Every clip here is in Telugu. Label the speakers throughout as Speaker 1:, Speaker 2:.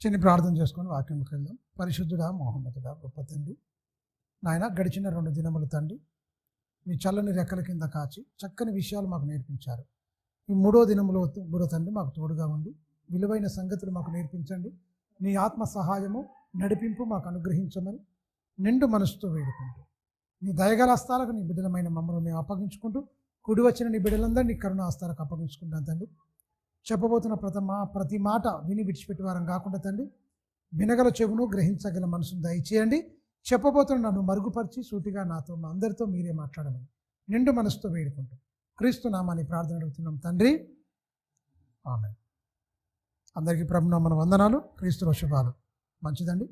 Speaker 1: చిన్న ప్రార్థన చేసుకొని వాక్యంకి వెళ్దాం. పరిశుద్ధుడా, మహోన్నతుడా, గొప్ప తండ్రి, నాయన గడిచిన 2 దినములు తండ్రి మీ చల్లని రెక్కల కింద కాచి చక్కని విషయాలు మాకు నేర్పించారు. ఈ 3వ దినములో కూడా తండ్రి మాకు తోడుగా ఉండి విలువైన సంగతులు మాకు నేర్పించండి. నీ ఆత్మ సహాయము నడిపింపు మాకు అనుగ్రహించమని నిండు మనసుతో వేడుకుంటూ నీ దయగల హస్తాలకు నీ బిడ్డలమైన మమ్మల్ని మేము అప్పగించుకుంటూ కుడి వచ్చిన నీ బిడ్డలందరినీ కరుణ హస్తాలకు అప్పగించుకుంటాం తండ్రి. చెప్పబోతున్న ప్రతి మాట విని విడిచిపెట్టి వారం కాకుండా తండ్రి వినగల చెవును గ్రహించగల మనసును దయచేయండి. చెప్పబోతున్న నన్ను మరుగుపరిచి సూటిగా నాతో మా అందరితో మీరే మాట్లాడమని నిండు మనసుతో వేడుకుంటూ క్రీస్తు నామాన్ని ప్రార్థన అడుగుతున్నాం తండ్రి, ఆమేన్. అందరికీ ప్రభునామన వందనాలు, క్రీస్తుల శుభాలు. మంచిదండి.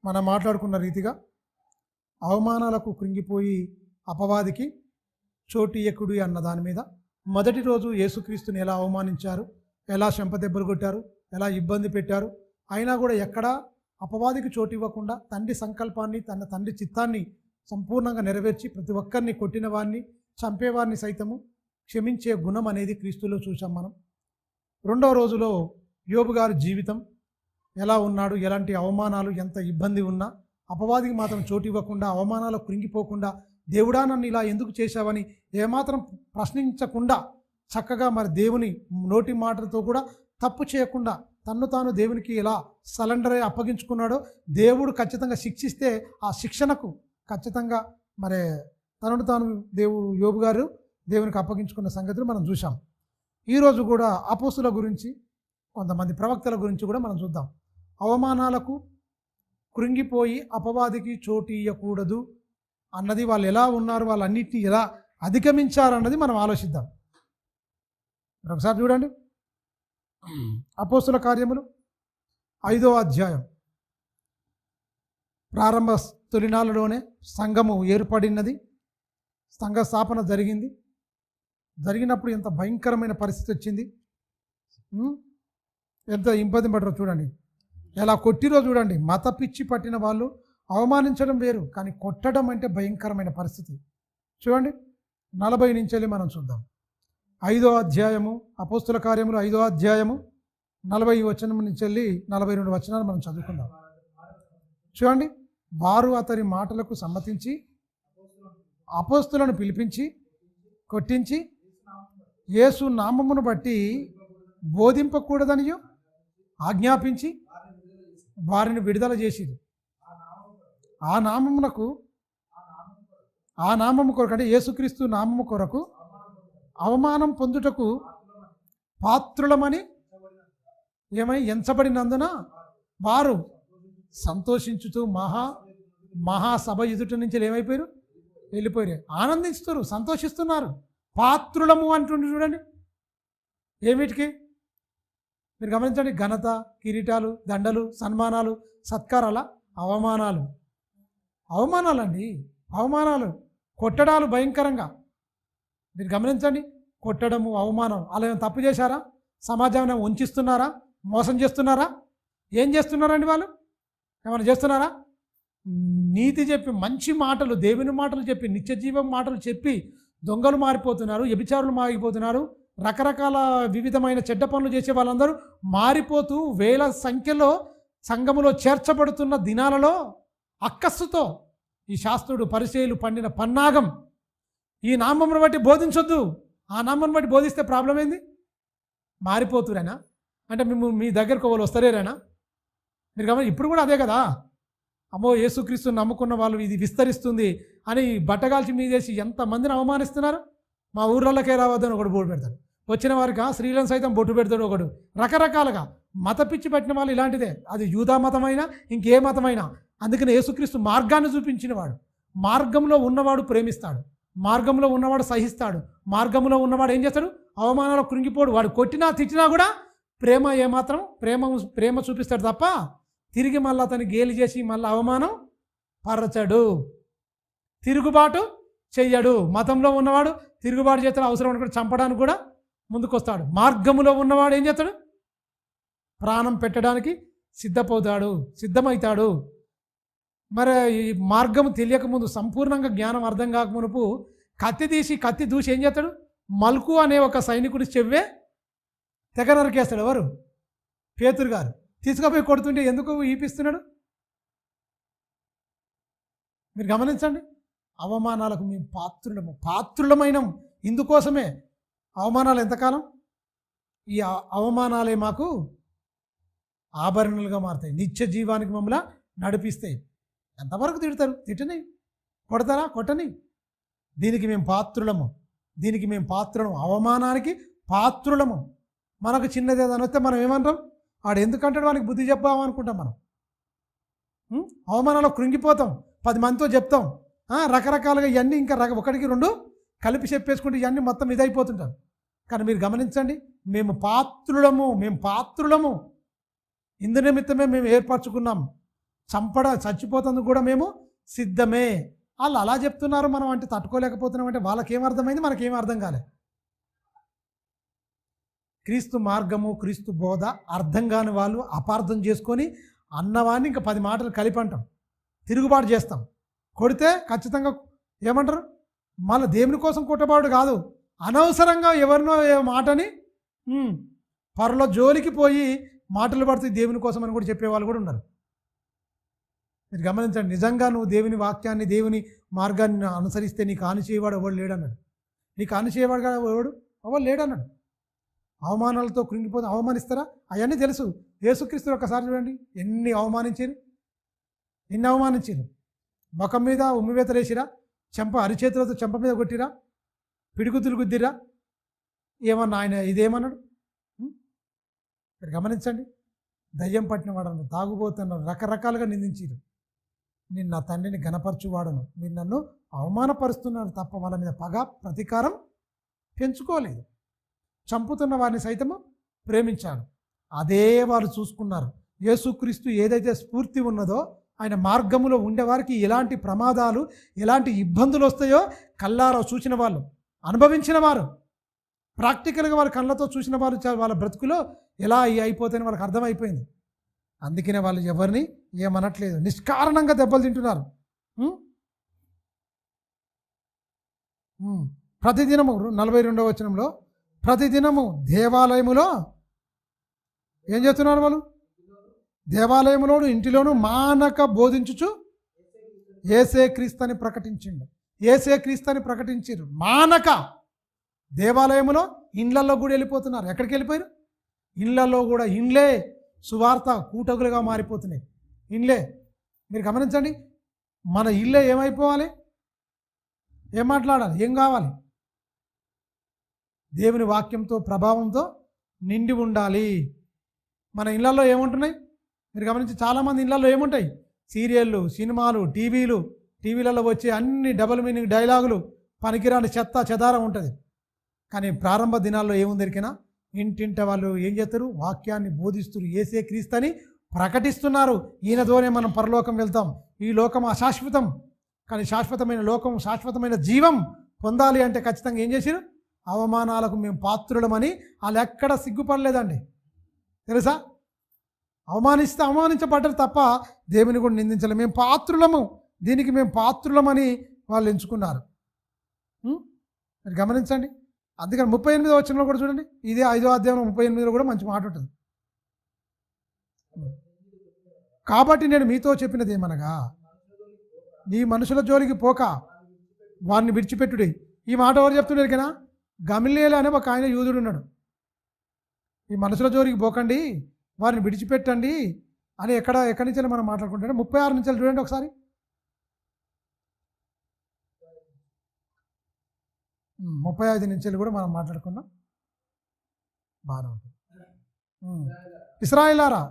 Speaker 1: మనం మాట్లాడుకున్న రీతిగా అవమానాలకు కృంగిపోయి అపవాదికి చోటీయకుడి అన్న దాని మీద మొదటి రోజు యేసుక్రీస్తుని ఎలా అవమానించారు, ఎలా చెంపదెబ్బలు కొట్టారు, ఎలా ఇబ్బంది పెట్టారు, అయినా కూడా ఎక్కడా అపవాదికి చోటు ఇవ్వకుండా తండ్రి సంకల్పాన్ని తన తండ్రి చిత్తాన్ని సంపూర్ణంగా నెరవేర్చి ప్రతి ఒక్కరిని కొట్టిన వారిని చంపేవారిని సైతము క్షమించే గుణం అనేది క్రీస్తులో చూసాం మనం. 2వ రోజులో యోబు గారి జీవితం ఎలా ఉన్నాడు, ఎలాంటి అవమానాలు ఎంత ఇబ్బంది ఉన్నా అపవాదికి మాత్రం చోటు ఇవ్వకుండా అవమానాలకు కృంగిపోకుండా దేవుడా నన్ను ఇలా ఎందుకు చేశావని ఏమాత్రం ప్రశ్నించకుండా చక్కగా మరి దేవుని నోటి మాటలతో కూడా తప్పు చేయకుండా తన్ను తాను దేవునికి ఎలా సరెండర్ అయి అప్పగించుకున్నాడో దేవుడు ఖచ్చితంగా శిక్షిస్తే ఆ శిక్షణకు ఖచ్చితంగా మరి తనను తాను యోబు గారు దేవునికి అప్పగించుకున్న సంగతులు మనం చూసాం. ఈరోజు కూడా అపోస్తుల గురించి కొంతమంది ప్రవక్తల గురించి కూడా మనం చూద్దాం. అవమానాలకు కృంగిపోయి అపవాదికి చోటు ఇవ్వకూడదు అన్నది, వాళ్ళు ఎలా ఉన్నారు, వాళ్ళన్నిటిని ఎలా అధిగమించారన్నది మనం ఆలోచిద్దాం. ఒకసారి చూడండి, అపోస్తుల కార్యములు 5వ అధ్యాయం. ప్రారంభ తొలినాళ్ళలోనే సంఘము ఏర్పడినది, సంఘ స్థాపన జరిగింది. జరిగినప్పుడు ఎంత భయంకరమైన పరిస్థితి వచ్చింది, ఎంత ఇబ్బంది పడరో చూడండి. ఎలా కొట్టిరో చూడండి. మత పిచ్చి పట్టిన వాళ్ళు అవమానించడం వేరు, కానీ కొట్టడం అంటే భయంకరమైన పరిస్థితి. చూడండి, 40 నుంచి వెళ్ళి మనం చూద్దాం. 5వ అధ్యాయము, అపోస్తుల కార్యములు 5వ అధ్యాయము 40 వచనం నుంచి వెళ్ళి 42 వచనాలు మనం చదువుకుందాం. చూడండి, వారు అతని మాటలకు సమ్మతించి అపోస్తులను పిలిపించి కొట్టించి యేసు నామమును బట్టి బోధింపకూడదనియో ఆజ్ఞాపించి వారిని విడుదల చేసిరి. ఆ నామము కొరకు అంటే యేసుక్రీస్తు నామము కొరకు అవమానం పొందుటకు పాత్రులమని ఎంచబడినందున వారు సంతోషించుతూ మహాసభ ఎదుట నుంచి ఏమైపోయారు, వెళ్ళిపోయారు. ఆనందిస్తున్నారు, సంతోషిస్తున్నారు. పాత్రులము అంటుండే చూడండి. ఏమిటికి మీరు గమనించండి. ఘనత, కిరీటాలు, దండలు, సన్మానాలు, సత్కారాల, అవమానాలండి. అవమానాలు, కొట్టడాలు భయంకరంగా. మీరు గమనించండి. కొట్టడము, అవమానం. అలా ఏమైనా తప్పు చేశారా? సమాజాన్ని వంచిస్తున్నారా? మోసం చేస్తున్నారా? ఏం చేస్తున్నారండి వాళ్ళు? ఏమైనా చేస్తున్నారా? నీతి చెప్పి, మంచి మాటలు, దేవుని మాటలు చెప్పి, నిత్య జీవం మాటలు చెప్పి దొంగలు మారిపోతున్నారు, వ్యభిచారులు మారిపోతున్నారు, రకరకాల వివిధమైన చెడ్డ పనులు చేసే వాళ్ళందరూ మారిపోతూ వేల సంఖ్యలో సంఘములో చేర్చబడుతున్న దినాలలో అక్కస్సుతో ఈ శాస్త్రుడు పరిచయులు పండిన పన్నాగం, ఈ నామమును బట్టి బోధించొద్దు, ఆ నామమును బట్టి బోధిస్తే ప్రాబ్లం ఏంది? మారిపోతురేనా? అంటే మీ దగ్గరకు వాళ్ళు వస్తారేనా? మీరు గమని ఇప్పుడు కూడా అదే కదా. అమ్మో యేసుక్రీస్తుని నమ్ముకున్న వాళ్ళు ఇది విస్తరిస్తుంది అని బట్టగాల్చి మీదేసి ఎంతమందిని అవమానిస్తున్నారు. మా ఊర్లకే రావద్దని ఒకడు బోర్డు పెడతాడు, వచ్చిన వారికి స్త్రీలను సైతం బొట్టు పెడతాడు ఒకడు. రకరకాలుగా మత పిచ్చి పట్టిన వాళ్ళు ఇలాంటిదే. అది యూదా మతమైనా ఇంకే మతమైనా. అందుకని యేసుక్రీస్తు మార్గాన్ని చూపించినవాడు. మార్గంలో ఉన్నవాడు ప్రేమిస్తాడు, మార్గంలో ఉన్నవాడు సహిస్తాడు, మార్గంలో ఉన్నవాడు ఏం చేస్తాడు? అవమానాలు కృంగిపోడు. వాడు కొట్టినా తిట్టినా కూడా ప్రేమ చూపిస్తాడు తప్ప తిరిగి మళ్ళీ అతన్ని గేలి చేసి మళ్ళీ అవమానం పరచడు, తిరుగుబాటు చెయ్యడు. మతంలో ఉన్నవాడు తిరుగుబాటు చేస్తాడు, అవసరం అనుకుంటే చంపడానికి కూడా ముందుకొస్తాడు. మార్గములో ఉన్నవాడు ఏం చేస్తాడు? ప్రాణం పెట్టడానికి సిద్ధమవుతాడు. మరి ఈ మార్గం తెలియకముందు, సంపూర్ణంగా జ్ఞానం అర్థం కాకమునుపు కత్తి దూసి ఏం చేస్తాడు? మల్కు అనే ఒక సైనికుడి చెవ్వే తెగ నరికేస్తాడు. ఎవరు? పేతురు గారు తీసుకుపోయి కొడుతుంటే ఎందుకు ఈపిస్తున్నాడు? మీరు గమనించండి. అవమానాలకు మేము పాత్రులమైన ఇందుకోసమే. అవమానాలు ఎంతకాలం? ఈ అవమానాలే మాకు ఆభరణలుగా మారుతాయి, నిత్య జీవానికి మమ్మల్ని నడిపిస్తాయి. ఎంతవరకు తిడతారు? తిట్టని. కొడతారా? కొట్టని. దీనికి మేము పాత్రులము, అవమానానికి పాత్రులము. మనకు చిన్నది ఏదైనా వస్తే మనం ఏమంటాం? వాడు ఎందుకంటాడు, వానికి బుద్ధి చెప్పామనుకుంటాం మనం. అవమానాలు కృంగిపోతాం, 10 మందితో చెప్తాం, రకరకాలుగా ఇవన్నీ ఇంకా ఒకటికి 2 కలిపి చెప్పేసుకుంటే ఇవన్నీ మొత్తం ఇదైపోతుంటాం. కానీ మీరు గమనించండి, మేము పాత్రులము. ఇందు నిమిత్తమే మేము ఏర్పరచుకున్నాం. చచ్చిపోతుంది కూడా మేము సిద్ధమే. వాళ్ళు అలా చెప్తున్నారు, మనం అంటే తట్టుకోలేకపోతున్నాం. అంటే వాళ్ళకేమర్థమైంది, మనకేం అర్థం కాలే. క్రీస్తు మార్గము, క్రీస్తు బోధ అర్థం కాని వాళ్ళు అపార్థం చేసుకొని అన్నవాన్ని ఇంకా 10 మాటలు కలిపి అంటాం, తిరుగుబాటు చేస్తాం. కొడితే ఖచ్చితంగా ఏమంటారు? మళ్ళీ దేవుని కోసం కొట్టబాడు కాదు, అనవసరంగా ఎవరినో మాటని పరలో జోలికి పోయి మాటలు పడుతుంది దేవుని కోసం అని కూడా చెప్పేవాళ్ళు కూడా ఉన్నారు. మీరు గమనించండి. నిజంగా నువ్వు దేవుని వాక్యాన్ని, దేవుని మార్గాన్ని అనుసరిస్తే నీకు హాని చేయవాడు ఎవడు లేడన్నాడు. నీకు హాని చేయవాడు ఎవడు లేడన్నాడు. అవమానాలతో కృంగిపోతే అవమానిస్తారా? అవన్నీ తెలుసు. యేసుక్రీస్తు ఒకసారి చూడండి, ఎన్ని అవమానించారు. ముఖం మీద ఉమ్మివేతలేసిరా, అరిచేతులతో చెంప మీద కొట్టిరా, పిడిగుద్దులు గుద్దిరా. ఏమన్నా ఆయన ఇదేమన్నాడు? మీరు గమనించండి. దయ్యం పట్టిన వాడను, తాగుబోతున్నారు, రకరకాలుగా నిందించారు. నేను నా తండ్రిని గణపరచువాడను, మీరు నన్ను అవమానపరుస్తున్నారు తప్ప వాళ్ళ మీద పగ ప్రతీకారం పెంచుకోలేదు. చంపుతున్న వారిని సైతము ప్రేమించాడు. అదే వాళ్ళు చూసుకున్నారు. యేసుక్రీస్తు ఏదైతే స్ఫూర్తి ఉన్నదో, ఆయన మార్గములో ఉండేవారికి ఎలాంటి ప్రమాదాలు, ఎలాంటి ఇబ్బందులు వస్తాయో కళ్ళారా చూసిన వాళ్ళు, అనుభవించిన వారు, ప్రాక్టికల్గా వాళ్ళ కళ్ళతో చూసిన వాళ్ళు వాళ్ళ బ్రతుకులో ఎలా అయిపోతాయని వాళ్ళకి అర్థమైపోయింది. అందుకనే వాళ్ళు ఎవరిని ఏమనట్లేదు, నిష్కారణంగా దెబ్బలు తింటున్నారు. ప్రతిదినము 42వ వచనంలో ప్రతిదినము దేవాలయములో ఏం చేస్తున్నారు వాళ్ళు? దేవాలయములోను ఇంటిలోను మానక బోధించుచు యేసే క్రీస్తుని ప్రకటించారు. మానక దేవాలయములో, ఇండ్లలో కూడా వెళ్ళిపోతున్నారు. ఎక్కడికి వెళ్ళిపోయారు? ఇండ్లలో కూడా. ఇండ్లే సువార్త కూటగులుగా మారిపోతున్నాయి. ఇండ్లే. మీరు గమనించండి. మన ఇల్లే ఏమైపోవాలి? ఏం మాట్లాడాలి? ఏం కావాలి? దేవుని వాక్యంతో, ప్రభావంతో నిండి ఉండాలి. మన ఇళ్లలో ఏముంటున్నాయి? మీరు గమనించి చాలామంది ఇళ్లలో ఏముంటాయి? సీరియళ్ళు, సినిమాలు, టీవీలలో వచ్చే అన్ని డబుల్ మీనింగ్ డైలాగులు, పనికిరాని చెత్త చెదారం ఉంటుంది. కానీ ప్రారంభ దినాల్లో ఏముంది ఎరికినా? ఇంటింట వాళ్ళు ఏం చేస్తారు? వాక్యాన్ని బోధిస్తారు, యేసే క్రీస్తుని ప్రకటిస్తున్నారు. ఈయన ద్వారానే మనం పరలోకం వెళ్తాం. ఈ లోకం అశాశ్వతం, కానీ శాశ్వతమైన లోకం, శాశ్వతమైన జీవం పొందాలి అంటే ఖచ్చితంగా ఏం చేశారు? అవమానాలకు మేము పాత్రులమని వాళ్ళు ఎక్కడ సిగ్గుపడలేదండి. తెలుసా? అవమానించబడ్డారు తప్ప దేవుని కూడా నిందించలేదు. మేము పాత్రులము, దీనికి మేము పాత్రులమని వాళ్ళు ఎంచుకున్నారు. మీరు గమనించండి. అందుకని 38వ వచనంలో కూడా చూడండి, ఇదే 5వ అధ్యాయం 38లో కూడా మంచి మాట ఉంటుంది. కాబట్టి నేను మీతో చెప్పినది ఏమనగా, నీ మనుషుల జోలికి పోక వారిని విడిచిపెట్టుడి. ఈ మాట ఎవరు చెప్తున్నారు కదా? గమలీయేలు అనే ఒక ఆయన యూదుడు ఉన్నాడు. ఈ మనుషుల జోలికి పోకండి, వారిని విడిచిపెట్టండి అని ఎక్కడి నుంచి మనం మాట్లాడుకుంటాం? 36 నుంచి చూడండి ఒకసారి. 35 నుంచి కూడా మనం మాట్లాడుకున్నాం. బాగా ఉంటుంది. ఇశ్రాయేలారా,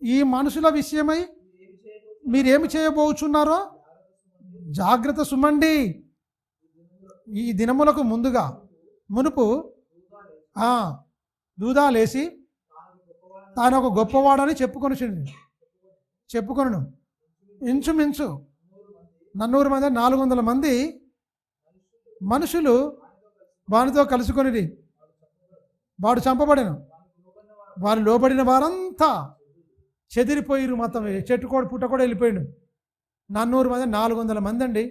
Speaker 1: ఈ మనుషుల విషయమై మీరేమి చేయబోచున్నారో జాగ్రత్త సుమండి. ఈ దినములకు మునుపు దూదాలేసి తాను ఒక గొప్పవాడని చెప్పుకొను. ఇంచుమించు 400 మంది 400 మంది మనుషులు వానితో కలుసుకొని వాడు చంపబడెను. వారు లోబడిన వారంతా చెదిరిపోయిరు. మొత్తం చెట్టు కూడా పుట్ట కూడా వెళ్ళిపోయాడు. 400 మంది 400 మంది అండి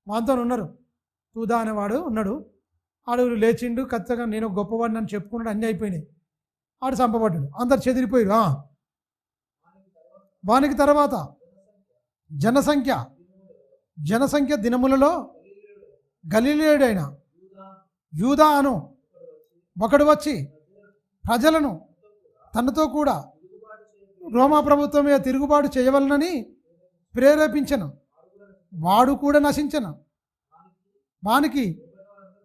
Speaker 1: వాంతో ఉన్నారు. తూదా అనేవాడు ఉన్నాడు. ఆడు లేచిండు, ఖచ్చితంగా నేను గొప్పవాడిని అని చెప్పుకున్నాడు. అన్నీ అయిపోయినాయి. ఆడు చంపబడ్డాడు, అందరు చెదిరిపోయారు. వానికి తర్వాత జనసంఖ్య దినములలో గలిలేయుడైన యూదా అను ఒకడు వచ్చి ప్రజలను తనతో కూడా రోమా ప్రభుత్వం మీద తిరుగుబాటు చేయవలనని ప్రేరేపించను. వాడు కూడా నశించను. వానికి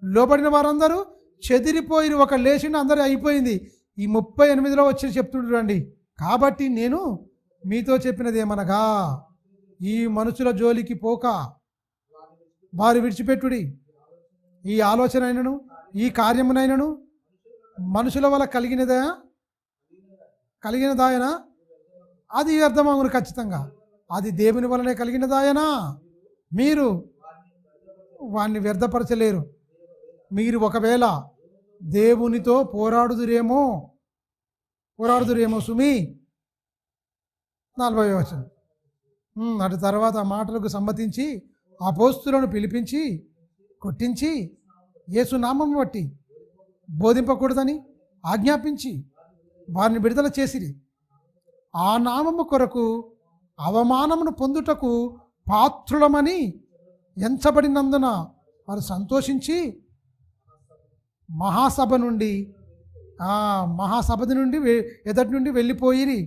Speaker 1: లోబడిన వారందరూ చెదిరిపోయి ఒక లేచిన అందరూ అయిపోయింది. ఈ 38లో వచ్చి చెప్తుండ్రండి. కాబట్టి నేను మీతో చెప్పినది ఏమనగా, ఈ మనుషుల జోలికి పోక వారు విడిచిపెట్టుడి. ఈ ఆలోచన అయినను ఈ కార్యమునైనను మనుషుల వల్ల కలిగినదాయనా అది వ్యర్థమగును. ఖచ్చితంగా అది దేవుని వలనే కలిగినదాయనా. మీరు వాన్ని వ్యర్థపరచలేరు. మీరు ఒకవేళ దేవునితో పోరాడుదురేమో సుమి. 40వ వచనం. అటు తర్వాత ఆ మాటలకు సమ్మతించి అపోస్తులను పిలిపించి కొట్టించి యేసు నామం బట్టి బోధింపకూడదని ఆజ్ఞాపించి వారిని విడుదల చేసిరి. ఆ నామము కొరకు అవమానమును పొందుటకు పాత్రులమని ఎంచబడినందున వారు సంతోషించి మహాసభ నుండి ఎదటి నుండి వెళ్ళిపోయిరి.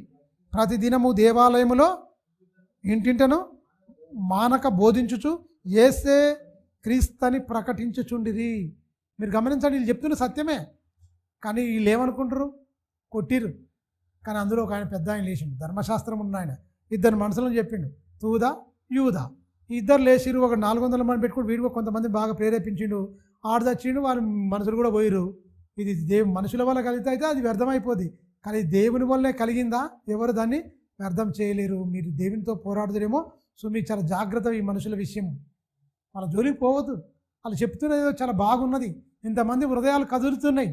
Speaker 1: ప్రతిదినము దేవాలయములో ఇంటింటను మానక బోధించుచు యేసే క్రీస్తని ప్రకటించుచుండిరి. మీరు గమనించండి, వీళ్ళు చెప్తున్న సత్యమే, కానీ వీళ్ళు ఏమనుకుంటారు? కొట్టిరు. కానీ అందులో ఒక ఆయన పెద్ద ఆయన లేచిండు, ధర్మశాస్త్రం ఉన్న ఆయన, ఇద్దరు మనుషులను చెప్పిండు, తూదా యూదా. ఇద్దరు లేచిరు. ఒక 400 మంది పెట్టుకుని వీడు కొంతమంది బాగా ప్రేరేపించిండు. ఆడు చచ్చిండు, వారి మనుషులు కూడా పోయిరు. ఇది మనుషుల వల్ల కలిగితే అయితే అది వ్యర్థమైపోద్ది. కానీ దేవుని వల్లనే కలిగిందా? ఎవరు దాన్ని వ్యర్థం చేయలేరు. మీరు దేవునితో పోరాడుతురేమో. సో మీకు చాలా జాగ్రత్త ఈ మనుషుల విషయం. వాళ్ళ జోలికి పోవద్దు. వాళ్ళు చెప్తున్నది చాలా బాగున్నది, ఇంతమంది హృదయాలు కదులుతున్నాయి,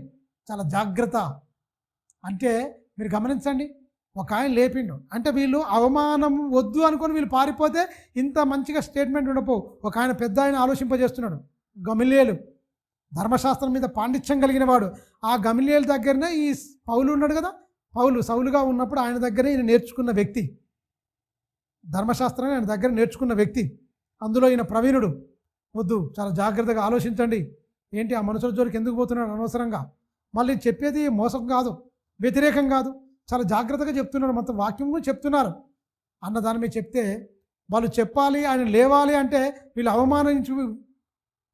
Speaker 1: చాలా జాగ్రత్త అంటే మీరు గమనించండి. ఒక ఆయన లేపిండు అంటే వీళ్ళు అవమానం వద్దు అనుకొని వీళ్ళు పారిపోతే ఇంత మంచిగా స్టేట్మెంట్ ఉండపో. ఒక ఆయన పెద్ద ఆయన ఆలోచింపజేస్తున్నాడు. గమలీయేలు ధర్మశాస్త్రం మీద పాండిత్యం కలిగిన వాడు. ఆ గమలీయేలు దగ్గరనే ఈ పౌలు ఉన్నాడు కదా. పౌలు సౌలుగా ఉన్నప్పుడు ఆయన దగ్గరే ఈయన నేర్చుకున్న వ్యక్తి, ధర్మశాస్త్రాన్ని ఆయన దగ్గర నేర్చుకున్న వ్యక్తి. అందులో ఈయన ప్రవీణుడు. వద్దు, చాలా జాగ్రత్తగా ఆలోచించండి. ఏంటి ఆ మనుషుల జోలికి ఎందుకు పోతున్నాడు అనవసరంగా? మళ్ళీ చెప్పేది మోసం కాదు, వ్యతిరేకం కాదు, చాలా జాగ్రత్తగా చెప్తున్నారు. మొత్తం వాక్యం చెప్తున్నారు అన్న దాని మీద చెప్తే వాళ్ళు చెప్పాలి, ఆయన లేవాలి అంటే వీళ్ళు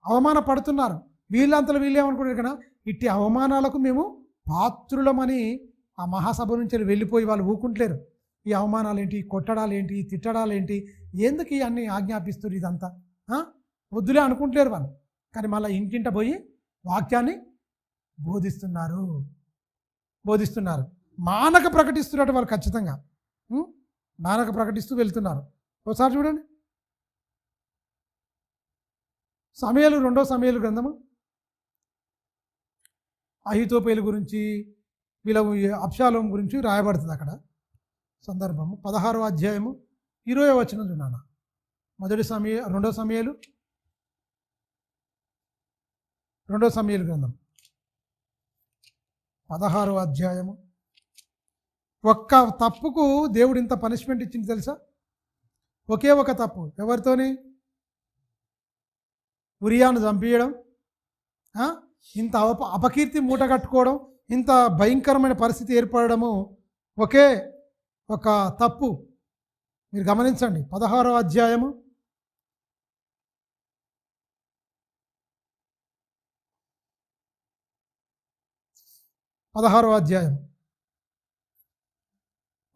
Speaker 1: అవమానపడుతున్నారు. వీళ్ళంతలో వీళ్ళు ఏమనుకుంటారు కదా, ఇట్టి అవమానాలకు మేము పాత్రులమని ఆ మహాసభ నుంచి వెళ్ళిపోయి వాళ్ళు ఊకుంటలేరు. ఈ అవమానాలు ఏంటి, కొట్టడాలు ఏంటి, తిట్టడాలు ఏంటి, ఎందుకు ఇవన్నీ ఆజ్ఞాపిస్తారు? ఇదంతా వద్దులే అనుకుంటలేరు వాళ్ళు. కానీ మళ్ళీ ఇంటింట పోయి వాక్యాన్ని బోధిస్తున్నారు. మానక ప్రకటిస్తున్నట్టు వాళ్ళు ఖచ్చితంగా మానక ప్రకటిస్తూ వెళ్తున్నారు. ఒకసారి చూడండి, సమయలు 2వ సమయలు గ్రంథము అహీతోపేలు గురించి వీళ్ళ అబ్షాలోము గురించి రాయబడుతుంది అక్కడ సందర్భము. 16వ అధ్యాయము 20వ వచనం చూడాలి. 2వ సమయలు గ్రంథం 16వ అధ్యాయము. ఒక్క తప్పుకు దేవుడు ఇంత పనిష్మెంట్ ఇచ్చింది తెలుసా? ఒకే ఒక తప్పు. ఎవరితోని? ఉరియాను చంపేయడం, ఇంత అపకీర్తి మూట కట్టుకోవడం, ఇంత భయంకరమైన పరిస్థితి ఏర్పడము ఒకే ఒక తప్పు. మీరు గమనించండి. 16వ అధ్యాయము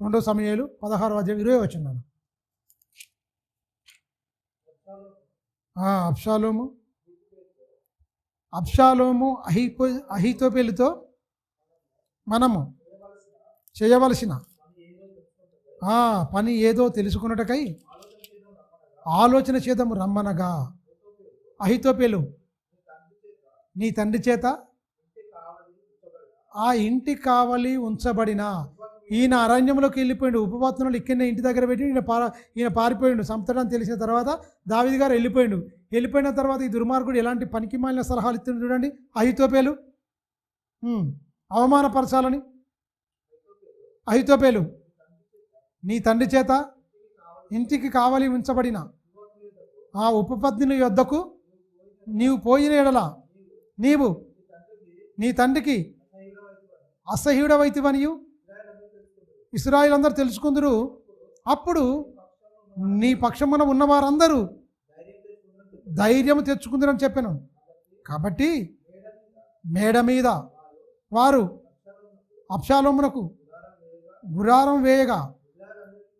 Speaker 1: 2వ సమయాలు 16వ అధ్యాయం 20వ వచనం. అబ్షాలోము అహీతోపేలుతో మనము చేయవలసిన పని ఏదో తెలుసుకున్నటకై ఆలోచన చేద్దాము రమ్మనగా, అహీతోపేలు నీ తండ్రి చేత ఆ ఇంటి కావలి ఉంచబడిన, ఈయన అరణ్యంలోకి వెళ్ళిపోయిండు, ఉపవాసనలు ఇక్కడనే ఇంటి దగ్గర పెట్టి ఈయన పారిపోయిండు. సంపదని తెలిసిన తర్వాత దావీదు గారు వెళ్ళిపోయిన తర్వాత ఈ దుర్మార్గుడు ఎలాంటి పనికి మాలిన సలహాలు ఇస్తుంది చూడండి. అహీతోపేలు అవమానపరచాలని, అహితోపేలు నీ తండ్రి చేత ఇంటికి కావలి ఉంచబడిన ఆ ఉపపత్ని యొద్దకు నీవు పోయిన ఎడల నీవు నీ తండ్రికి అసహ్యుడవైతివనియు ఇశ్రాయేలు అందరూ తెలుసుకుందరు. అప్పుడు నీ పక్షమున ఉన్నవారందరూ ధైర్యం తెచ్చుకుందరని చెప్పాను. కాబట్టి మేడ మీద వారు అబ్షాలోమునకు గుడారం వేయగా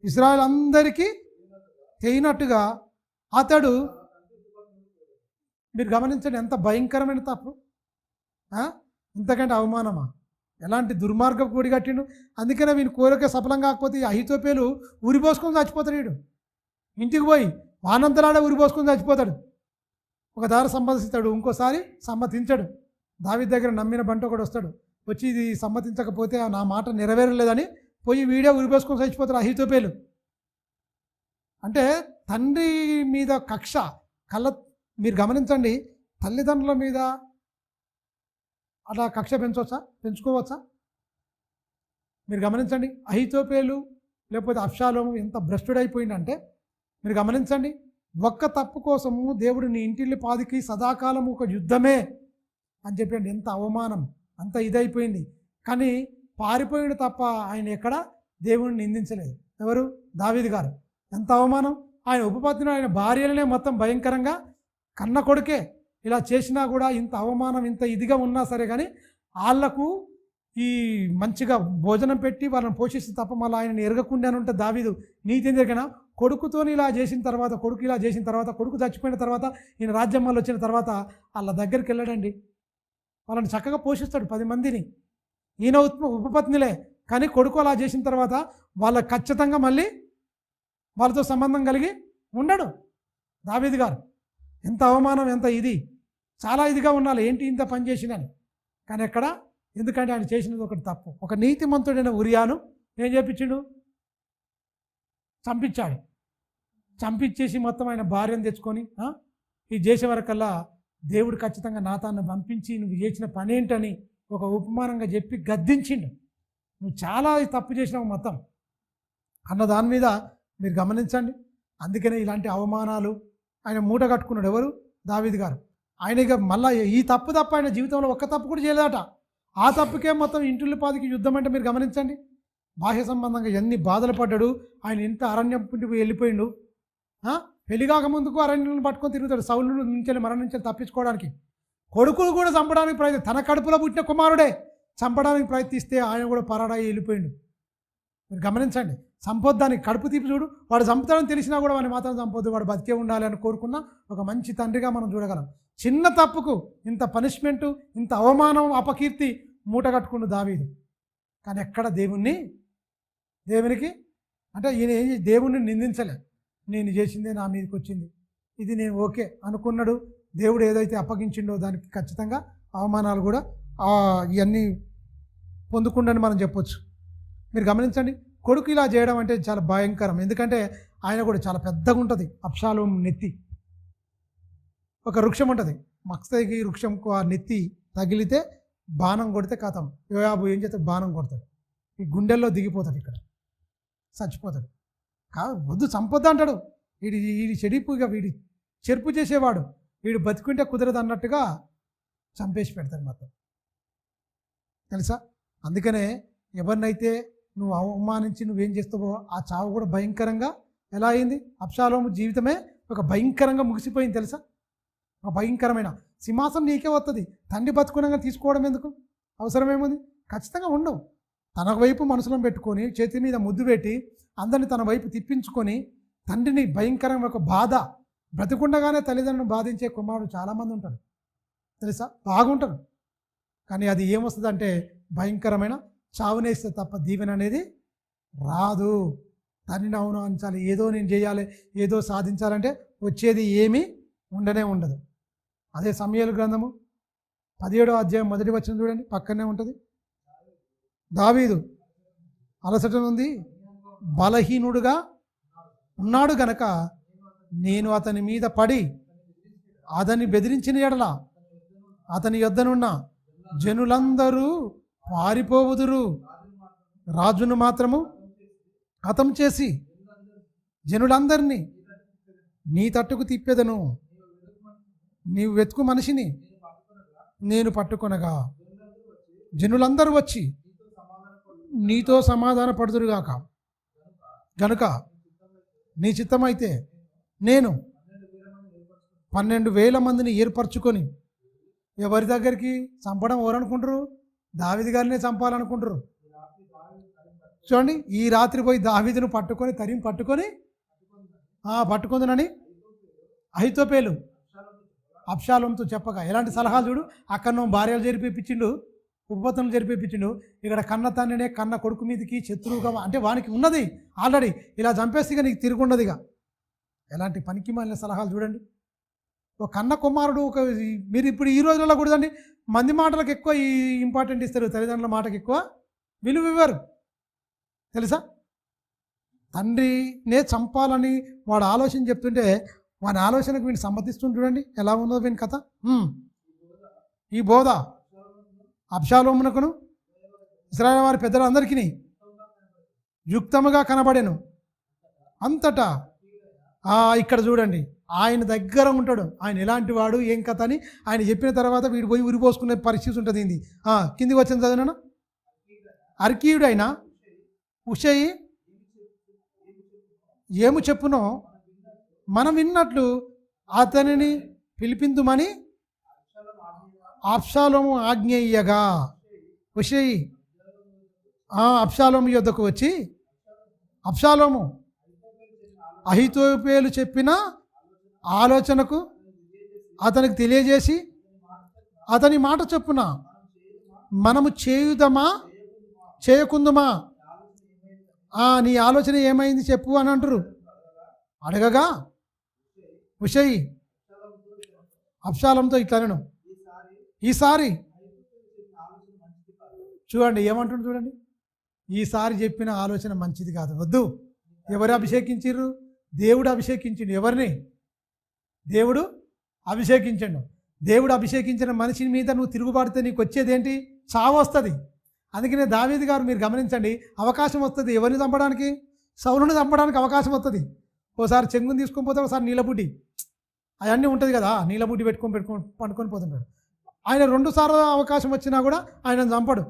Speaker 1: ఇశ్రాయేలు అందరికీ తేయినట్టుగా అతడు, మీరు గమనించండి ఎంత భయంకరమైన తప్పు, ఇంతకంటే అవమానమా, ఎలాంటి దుర్మార్గపు గుడి కట్టిండు. అందుకనే వీని కోరిక సఫలం కాకపోతే అహితోపేలు ఉరిపోసుకొని చచ్చిపోతాడు. వీడు ఇంటికి పోయి వానంతలాడే ఉరిపోసుకొని చచ్చిపోతాడు. ఒకసారి సమ్మతిస్తాడు, ఇంకోసారి సమ్మతించాడు. దావీదు దగ్గర నమ్మిన బంట ఒకడు వస్తాడు, వచ్చి ఇది సమ్మతించకపోతే నా మాట నెరవేరలేదని పోయి వీడే ఉరిపోసుకొని చచ్చిపోతాడు అహితోపేలు. అంటే తండ్రి మీద కక్ష మీరు గమనించండి, తల్లిదండ్రుల మీద అట్లా కక్ష పెంచుకోవచ్చా? మీరు గమనించండి, అహితోపేలు లేకపోతే అబ్షాలోము ఎంత భ్రష్టుడైపోయిందంటే మీరు గమనించండి, ఒక్క తప్పు కోసము దేవుడు నీ ఇంటిల్లి పాదికి సదాకాలం ఒక యుద్ధమే అని చెప్పండి. ఎంత అవమానం, అంత ఇదైపోయింది. కానీ పారిపోయాడు తప్ప ఆయన ఎక్కడ దేవుడిని నిందించలేదు. ఎవరు? దావీదు గారు. ఎంత అవమానం! ఆయన ఉపపత్ని ఆయన భార్యలనే మొత్తం భయంకరంగా, కన్న కొడుకే ఇలా చేసినా కూడా ఇంత అవమానం, ఇంత ఇదిగా ఉన్నా సరే కానీ వాళ్లకు ఈ మంచిగా భోజనం పెట్టి వాళ్ళని పోషిస్తే తప్ప మళ్ళీ ఆయనని ఎరగకుండా ఉంటే దావీదు నీతి ఎందుకైనా కొడుకుతోని ఇలా చేసిన తర్వాత, కొడుకు చచ్చిపోయిన తర్వాత, ఈయన రాజ్యం వల్ల వచ్చిన తర్వాత వాళ్ళ దగ్గరికి వెళ్ళడండి. వాళ్ళని చక్కగా పోషిస్తాడు 10 మందిని. ఈయన ఉపపత్నిలే, కానీ కొడుకు అలా చేసిన తర్వాత వాళ్ళకి ఖచ్చితంగా మళ్ళీ వాళ్ళతో సంబంధం కలిగి ఉండడు దావీదు గారు. ఎంత అవమానం, ఎంత ఇది, చాలా ఇదిగా ఉండాలి. ఏంటి ఇంత పని చేసినని, కానీ ఎక్కడ, ఎందుకంటే ఆయన చేసినది ఒకటి తప్పు. ఒక నీతిమంతుడైన ఉరియాను ఏం చేపించాడు? చంపించేసి మొత్తం ఆయన భార్యను తెచ్చుకొని ఈ చేసే వరకల్లా దేవుడు ఖచ్చితంగా నాతాన్ని పంపించి నువ్వు చేసిన పని ఏంటని ఒక ఉపమానంగా చెప్పి గద్దించిండు. నువ్వు చాలా తప్పు చేసినావు మొత్తం అన్న దాని మీద మీరు గమనించండి. అందుకనే ఇలాంటి అవమానాలు ఆయన మూట కట్టుకున్నాడు. ఎవరు? దావీదు గారు. ఆయన ఇక మళ్ళీ ఈ తప్పు తప్ప ఆయన జీవితంలో ఒక్క తప్పు కూడా చేయలేదట. ఆ తప్పుకే మొత్తం ఇంటిల్లి పాదికి యుద్ధం అంటే మీరు గమనించండి. బాహ్య సంబంధంగా ఎన్ని బాధలు పడ్డాడు ఆయన. ఇంత అరణ్యం పుట్టి వెళ్ళిపోయిండు. పెళ్లిగాక ముందుకు అరణ్యం పట్టుకొని తిరుగుతాడు సౌలు నుంచి మరణించి తప్పించుకోవడానికి. కొడుకులు కూడా చంపడానికి ప్రయత్నం, తన కడుపులో పుట్టిన కుమారుడే చంపడానికి ప్రయత్నిస్తే ఆయన కూడా పరాడాయి వెళ్ళిపోయిండు. మీరు గమనించండి. సంపొద్దానికి కడుపు తీపి చూడు, వాడు చంపుతాడని తెలిసినా కూడా వాడిని మాత్రం చంపొద్దు, వాడు బతికే ఉండాలి అని కోరుకున్న ఒక మంచి తండ్రిగా మనం చూడగలం. చిన్న తప్పుకు ఇంత పనిష్మెంటు, ఇంత అవమానం, అపకీర్తి మూట కట్టుకున్న దావీదు. కానీ ఎక్కడ దేవునికి అంటే ఈయన దేవుణ్ణి నిందించలే. నేను చేసిందే నా మీదకి వచ్చింది, ఇది నేను ఓకే అనుకున్నాడు. దేవుడు ఏదైతే అప్పగించిండో దానికి ఖచ్చితంగా అవమానాలు కూడా ఇవన్నీ పొందుకుండని మనం చెప్పొచ్చు. మీరు గమనించండి, కొడుకు ఇలా చేయడం అంటే చాలా భయంకరం. ఎందుకంటే ఆయన కూడా చాలా పెద్దగా ఉంటుంది. అబ్షాలోము నెత్తి ఒక వృక్షం ఉంటుంది, మక్సైకి వృక్షంకు ఆ నెత్తి తగిలితే బాణం కొడితే కథం. యోయాబు ఏం చేస్తాడు? బాణం కొడతాడు, ఈ గుండెల్లో దిగిపోతాడు, ఇక్కడ చచ్చిపోతాడు. వద్దు చంపొద్దు అంటాడు. వీడి చెడిపుగా, వీడి చెరుపు చేసేవాడు, వీడు బతికుంటే కుదరదు అన్నట్టుగా చంపేసి పెడతాడు మొత్తం, తెలుసా? అందుకనే ఎవరినైతే నువ్వు అవమానించి నువ్వేం చేస్తావో ఆ చావు కూడా భయంకరంగా ఎలా అయింది? అబ్షాలోము జీవితమే ఒక భయంకరంగా ముగిసిపోయింది, తెలుసా? ఒక భయంకరమైన సింహాసనం నీకే వస్తుంది. తండ్రి బతుకునంగా తీసుకోవడం ఎందుకు? అవసరమేముంది? ఖచ్చితంగా ఉండవు. తన వైపు మనసులో పెట్టుకొని చేతి మీద ముద్దు పెట్టి అందరిని తన వైపు తిప్పించుకొని తండ్రిని భయంకరమైన ఒక బాధ, బ్రతికుండగానే తల్లిదండ్రులను బాధించే కుమారుడు చాలామంది ఉంటారు, తెలుసా? బాగుంటారు. కానీ అది ఏమొస్తుంది అంటే భయంకరమైన చావునేస్తే తప్ప దీవెన అనేది రాదు. తండ్రిని అవమానించాలి, ఏదో నేను చేయాలి, ఏదో సాధించాలంటే వచ్చేది ఏమీ ఉండదు. అదే సమూయేలు గ్రంథము 17వ అధ్యాయం 1వ వచనం చూడండి, పక్కనే ఉంటుంది. దావీదు అలసట నుండి బలహీనుడుగా ఉన్నాడు గనక నేను అతని మీద పడి అతన్ని బెదిరించిన ఎడల అతని యొద్దనున్న జనులందరూ పారిపోవుదురు. రాజును మాత్రము హతం చేసి జనులందరినీ నీ తట్టుకు తిప్పెదను. నీవు వెతుకు మనిషిని నేను పట్టుకొనగా జనులందరూ వచ్చి నీతో సమాధాన పడుదురుగాక. గనుక నీ చిత్తమైతే నేను 12,000 మందిని ఏర్పరచుకొని, ఎవరి దగ్గరికి చంపడం ఎవరనుకుంటారు? దావీదు గారినే చంపాలనుకుంటారు. చూడండి, ఈ రాత్రి పోయి దావీదును పట్టుకొని తరిమి పట్టుకుందునని అహీతోపెలు అబ్షాలోముతో చెప్పగా, ఎలాంటి సలహాలు చూడు. అక్కడ భార్యలు జరిపేపించిండు, ఉపపత్తులు జరిపేపించిండు. ఇక్కడ కన్న తండ్రినే కన్న కొడుకు మీదకి శత్రువుగా, అంటే వానికి ఉన్నది ఆల్రెడీ, ఇలా చంపేస్తే నీకు తిరుగుండదు. ఇక ఎలాంటి పనికి మాలిన సలహాలు చూడండి. ఒక కన్న కుమారుడు, మీరు ఇప్పుడు ఈ రోజులలో కూడా అండి, మంది మాటలకు ఎక్కువ ఈ ఇంపార్టెంట్ ఇస్తారు, తల్లిదండ్రుల మాటకు ఎక్కువ విలువ ఇవ్వరు. తెలుసా? తండ్రినే చంపాలని వాడు ఆలోచన చెప్తుంటే వాని ఆలోచనకు వీడిని సమ్మతిస్తుంది. చూడండి ఎలా ఉన్నదో వీని కథ. ఈ బోధ అబ్షాలోమునకును ఇశ్రాయేలు వారి పెద్దలందరికీ యుక్తముగా కనబడెను అంతటా. ఇక్కడ చూడండి, ఆయన దగ్గర ఉంటాడు. ఆయన ఎలాంటి వాడు, ఏం కథ అని ఆయన చెప్పిన తర్వాత వీడు పోయి ఉరిపోసుకునే పరిస్థితి ఉంటుంది. ఇది కిందికి వచ్చిన చదివినా, అర్కీయుడైన ఉషయి ఏము చెప్పునో మనం విన్నట్లు అతనిని పిలిపిందుమని అబ్షాలోము ఆజ్ఞయ్యగా, ఉషయి అబ్షాలోము యొద్దకు వచ్చి, అబ్షాలోము అహీతోపెలు చెప్పిన ఆలోచనకు అతనికి తెలియజేసి, అతని మాట చొప్పున మనము చేయుదమా చేయకుందుమా, నీ ఆలోచన ఏమైంది చెప్పు అని అంటారు. అడగగా ఉషయి అబ్షాలోముతో ఇట్లనెను, ఈసారి చూడండి ఏమంటుండు చూడండి, ఈసారి చెప్పిన ఆలోచన మంచిది కాదు, వద్దు. ఎవరు అభిషేకించారు? దేవుడు అభిషేకించిండు. ఎవరిని? దేవుడు అభిషేకించండు. దేవుడు అభిషేకించిన మనిషి మీద నువ్వు తిరుగుబాడితే నీకు వచ్చేది ఏంటి? చావు వస్తుంది. అందుకనే దావీదు గారు మీరు గమనించండి, అవకాశం వస్తుంది ఎవరిని చంపడానికి? సౌలుని చంపడానికి అవకాశం వస్తుంది. ఓసారి చెంగుని తీసుకొని పోతే, ఒకసారి నీలబుడ్డి అవన్నీ ఉంటుంది కదా, నీలబుడ్డి పెట్టుకొని పండుకొని పోతుంటాడు. ఆయన 2 సార్లు అవకాశం వచ్చినా కూడా ఆయన చంపడు.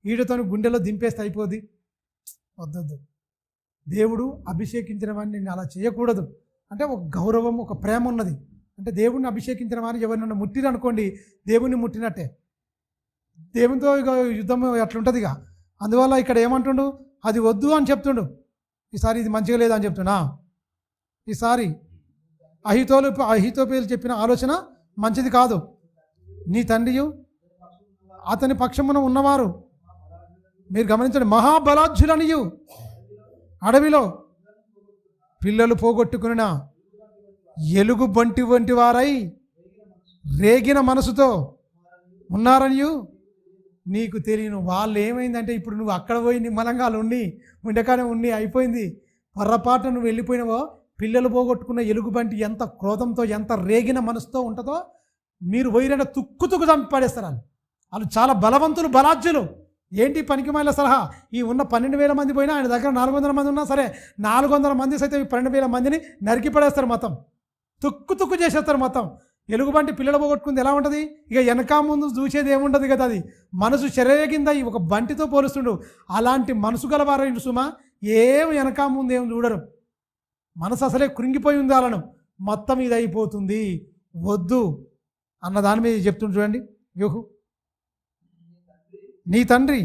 Speaker 1: ఈడతో గుండెలో దింపేస్తే అయిపోద్ది. వద్దొద్దు. దేవుడు అభిషేకించిన వాడిని నేను అలా చేయకూడదు. అంటే ఒక గౌరవం, ఒక ప్రేమ ఉన్నది. అంటే దేవుడిని అభిషేకించిన వారిని ఎవరినన్నా ముట్టిరనుకోండి, దేవుణ్ణి ముట్టినట్టే. దేవునితో ఇక యుద్ధం అట్లుంటుంది. ఇక అందువల్ల ఇక్కడ ఏమంటుండు, అది వద్దు అని చెప్తుండు. ఈసారి ఇది మంచిగా లేదని చెప్తున్నా. ఈసారి అహీతోపెలు చెప్పిన ఆలోచన మంచిది కాదు. నీ తండ్రియు అతని పక్షమున ఉన్నవారు, మీరు గమనించండి, మహాబలాధ్యులనియు అడవిలో పిల్లలు పోగొట్టుకున్న ఎలుగు బంటి వంటి వారై రేగిన మనసుతో ఉన్నారనియు నీకు తెలియను. వాళ్ళు ఏమైందంటే, ఇప్పుడు నువ్వు అక్కడ పోయి నిమ్మలంగా ఉండకానే ఉండి అయిపోయింది. పొర్రపాట నువ్వు వెళ్ళిపోయినావో, పిల్లలు పోగొట్టుకున్న ఎలుగుబంటి ఎంత క్రోధంతో, ఎంత రేగిన మనసుతో ఉంటుందో, మీరు పోయిన తుక్కు చంపి పడేస్తారు. వాళ్ళు చాలా బలవంతులు, బలాజ్యులు. ఏంటి పనికిమాలిన సలహా? ఈ ఉన్న 12,000 మంది పోయినా ఆయన దగ్గర 400 మంది ఉన్నా సరే, 400 మంది సైతం ఈ 12,000 మందిని నరికి పడేస్తారు. మొత్తం తుక్కు చేసేస్తారు. మొత్తం ఎలుగుబంటి పిల్లలు పోగొట్టుకుంది ఎలా ఉంటుంది? ఇక వెనక ముందు చూసేది ఏముండదు కదా, అది మనసు చెరగిందా ఈ ఒక బంటితో పోలుస్తుండు. అలాంటి మనసు గలవారైన సుమా, ఏం వెనక ముందు ఏం చూడరు. మనసు అసలే కృంగిపోయి ఉంది. వాళ్ళను మొత్తం ఇది అయిపోతుంది, వద్దు అన్న దాని మీద చెప్తుండు. చూడండి, యోహు నీ తండ్రి,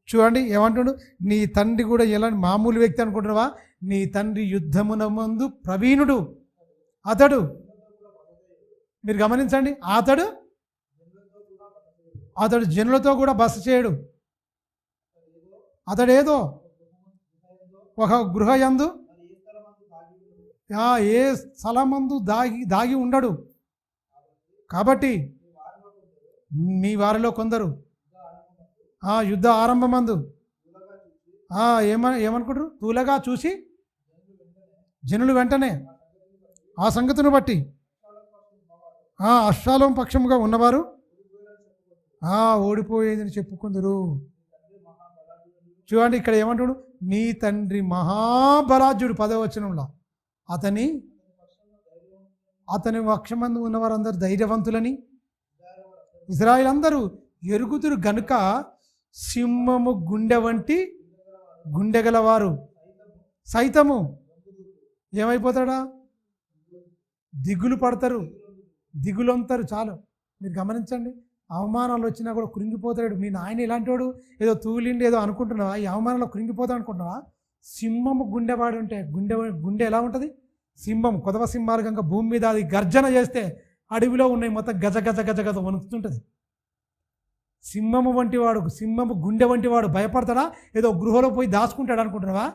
Speaker 1: చూడండి ఏమంటుండు, నీ తండ్రి కూడా ఎలాంటి మామూలు వ్యక్తి అనుకుంటున్నావా? నీ తండ్రి యుద్ధమున ముందు ప్రవీణుడు. అతడు, మీరు గమనించండి, అతడు జనులతో కూడా బస చేయడు. అతడేదో ఒక గృహయందు, ఏ స్థలమందు దాగి ఉండడు. కాబట్టి మీ వారిలో కొందరు యుద్ధ ఆరంభమందు ఏమనుకుంటారు? తూలగా చూసి జనులు వెంటనే ఆ సంగతిని బట్టి అబ్షాలోము పక్షముగా ఉన్నవారు ఓడిపోయేదని చెప్పుకుందరు. చూడండి ఇక్కడ ఏమంటాడు, నీ తండ్రి మహాబలాజ్యుడు 10వ వచనంలో అతని పక్షమందు ఉన్నవారందరూ ధైర్యవంతులని ఇశ్రాయేలు అందరూ ఎరుగుదురు గనుక సింహము గుండె వంటి గుండెగలవారు సైతము ఏమైపోతాడా, దిగులు పడతారు, దిగులొంతారు. చాలు మీరు గమనించండి, అవమానాలు వచ్చినా కూడా కృంగిపోతాడు. మీ నాయన ఇలాంటి వాడు, ఏదో తూలిండి ఏదో అనుకుంటున్నావా, ఈ అవమానంలో కృంగిపోతా అనుకుంటున్నావా? సింహము గుండెవాడు ఉంటే గుండె ఎలా ఉంటుంది? సింహం కొదవ సింహాలు కనుక భూమి మీద అది గర్జన చేస్తే అడవిలో ఉన్నాయి మొత్తం గజ గజ గజ గజ వణుకుతుంటుంది. సింహము వంటి వాడు, సింహము గుండె వంటి వాడు భయపడతాడా, ఏదో గృహలో పోయి దాచుకుంటాడు అనుకుంటున్నావా?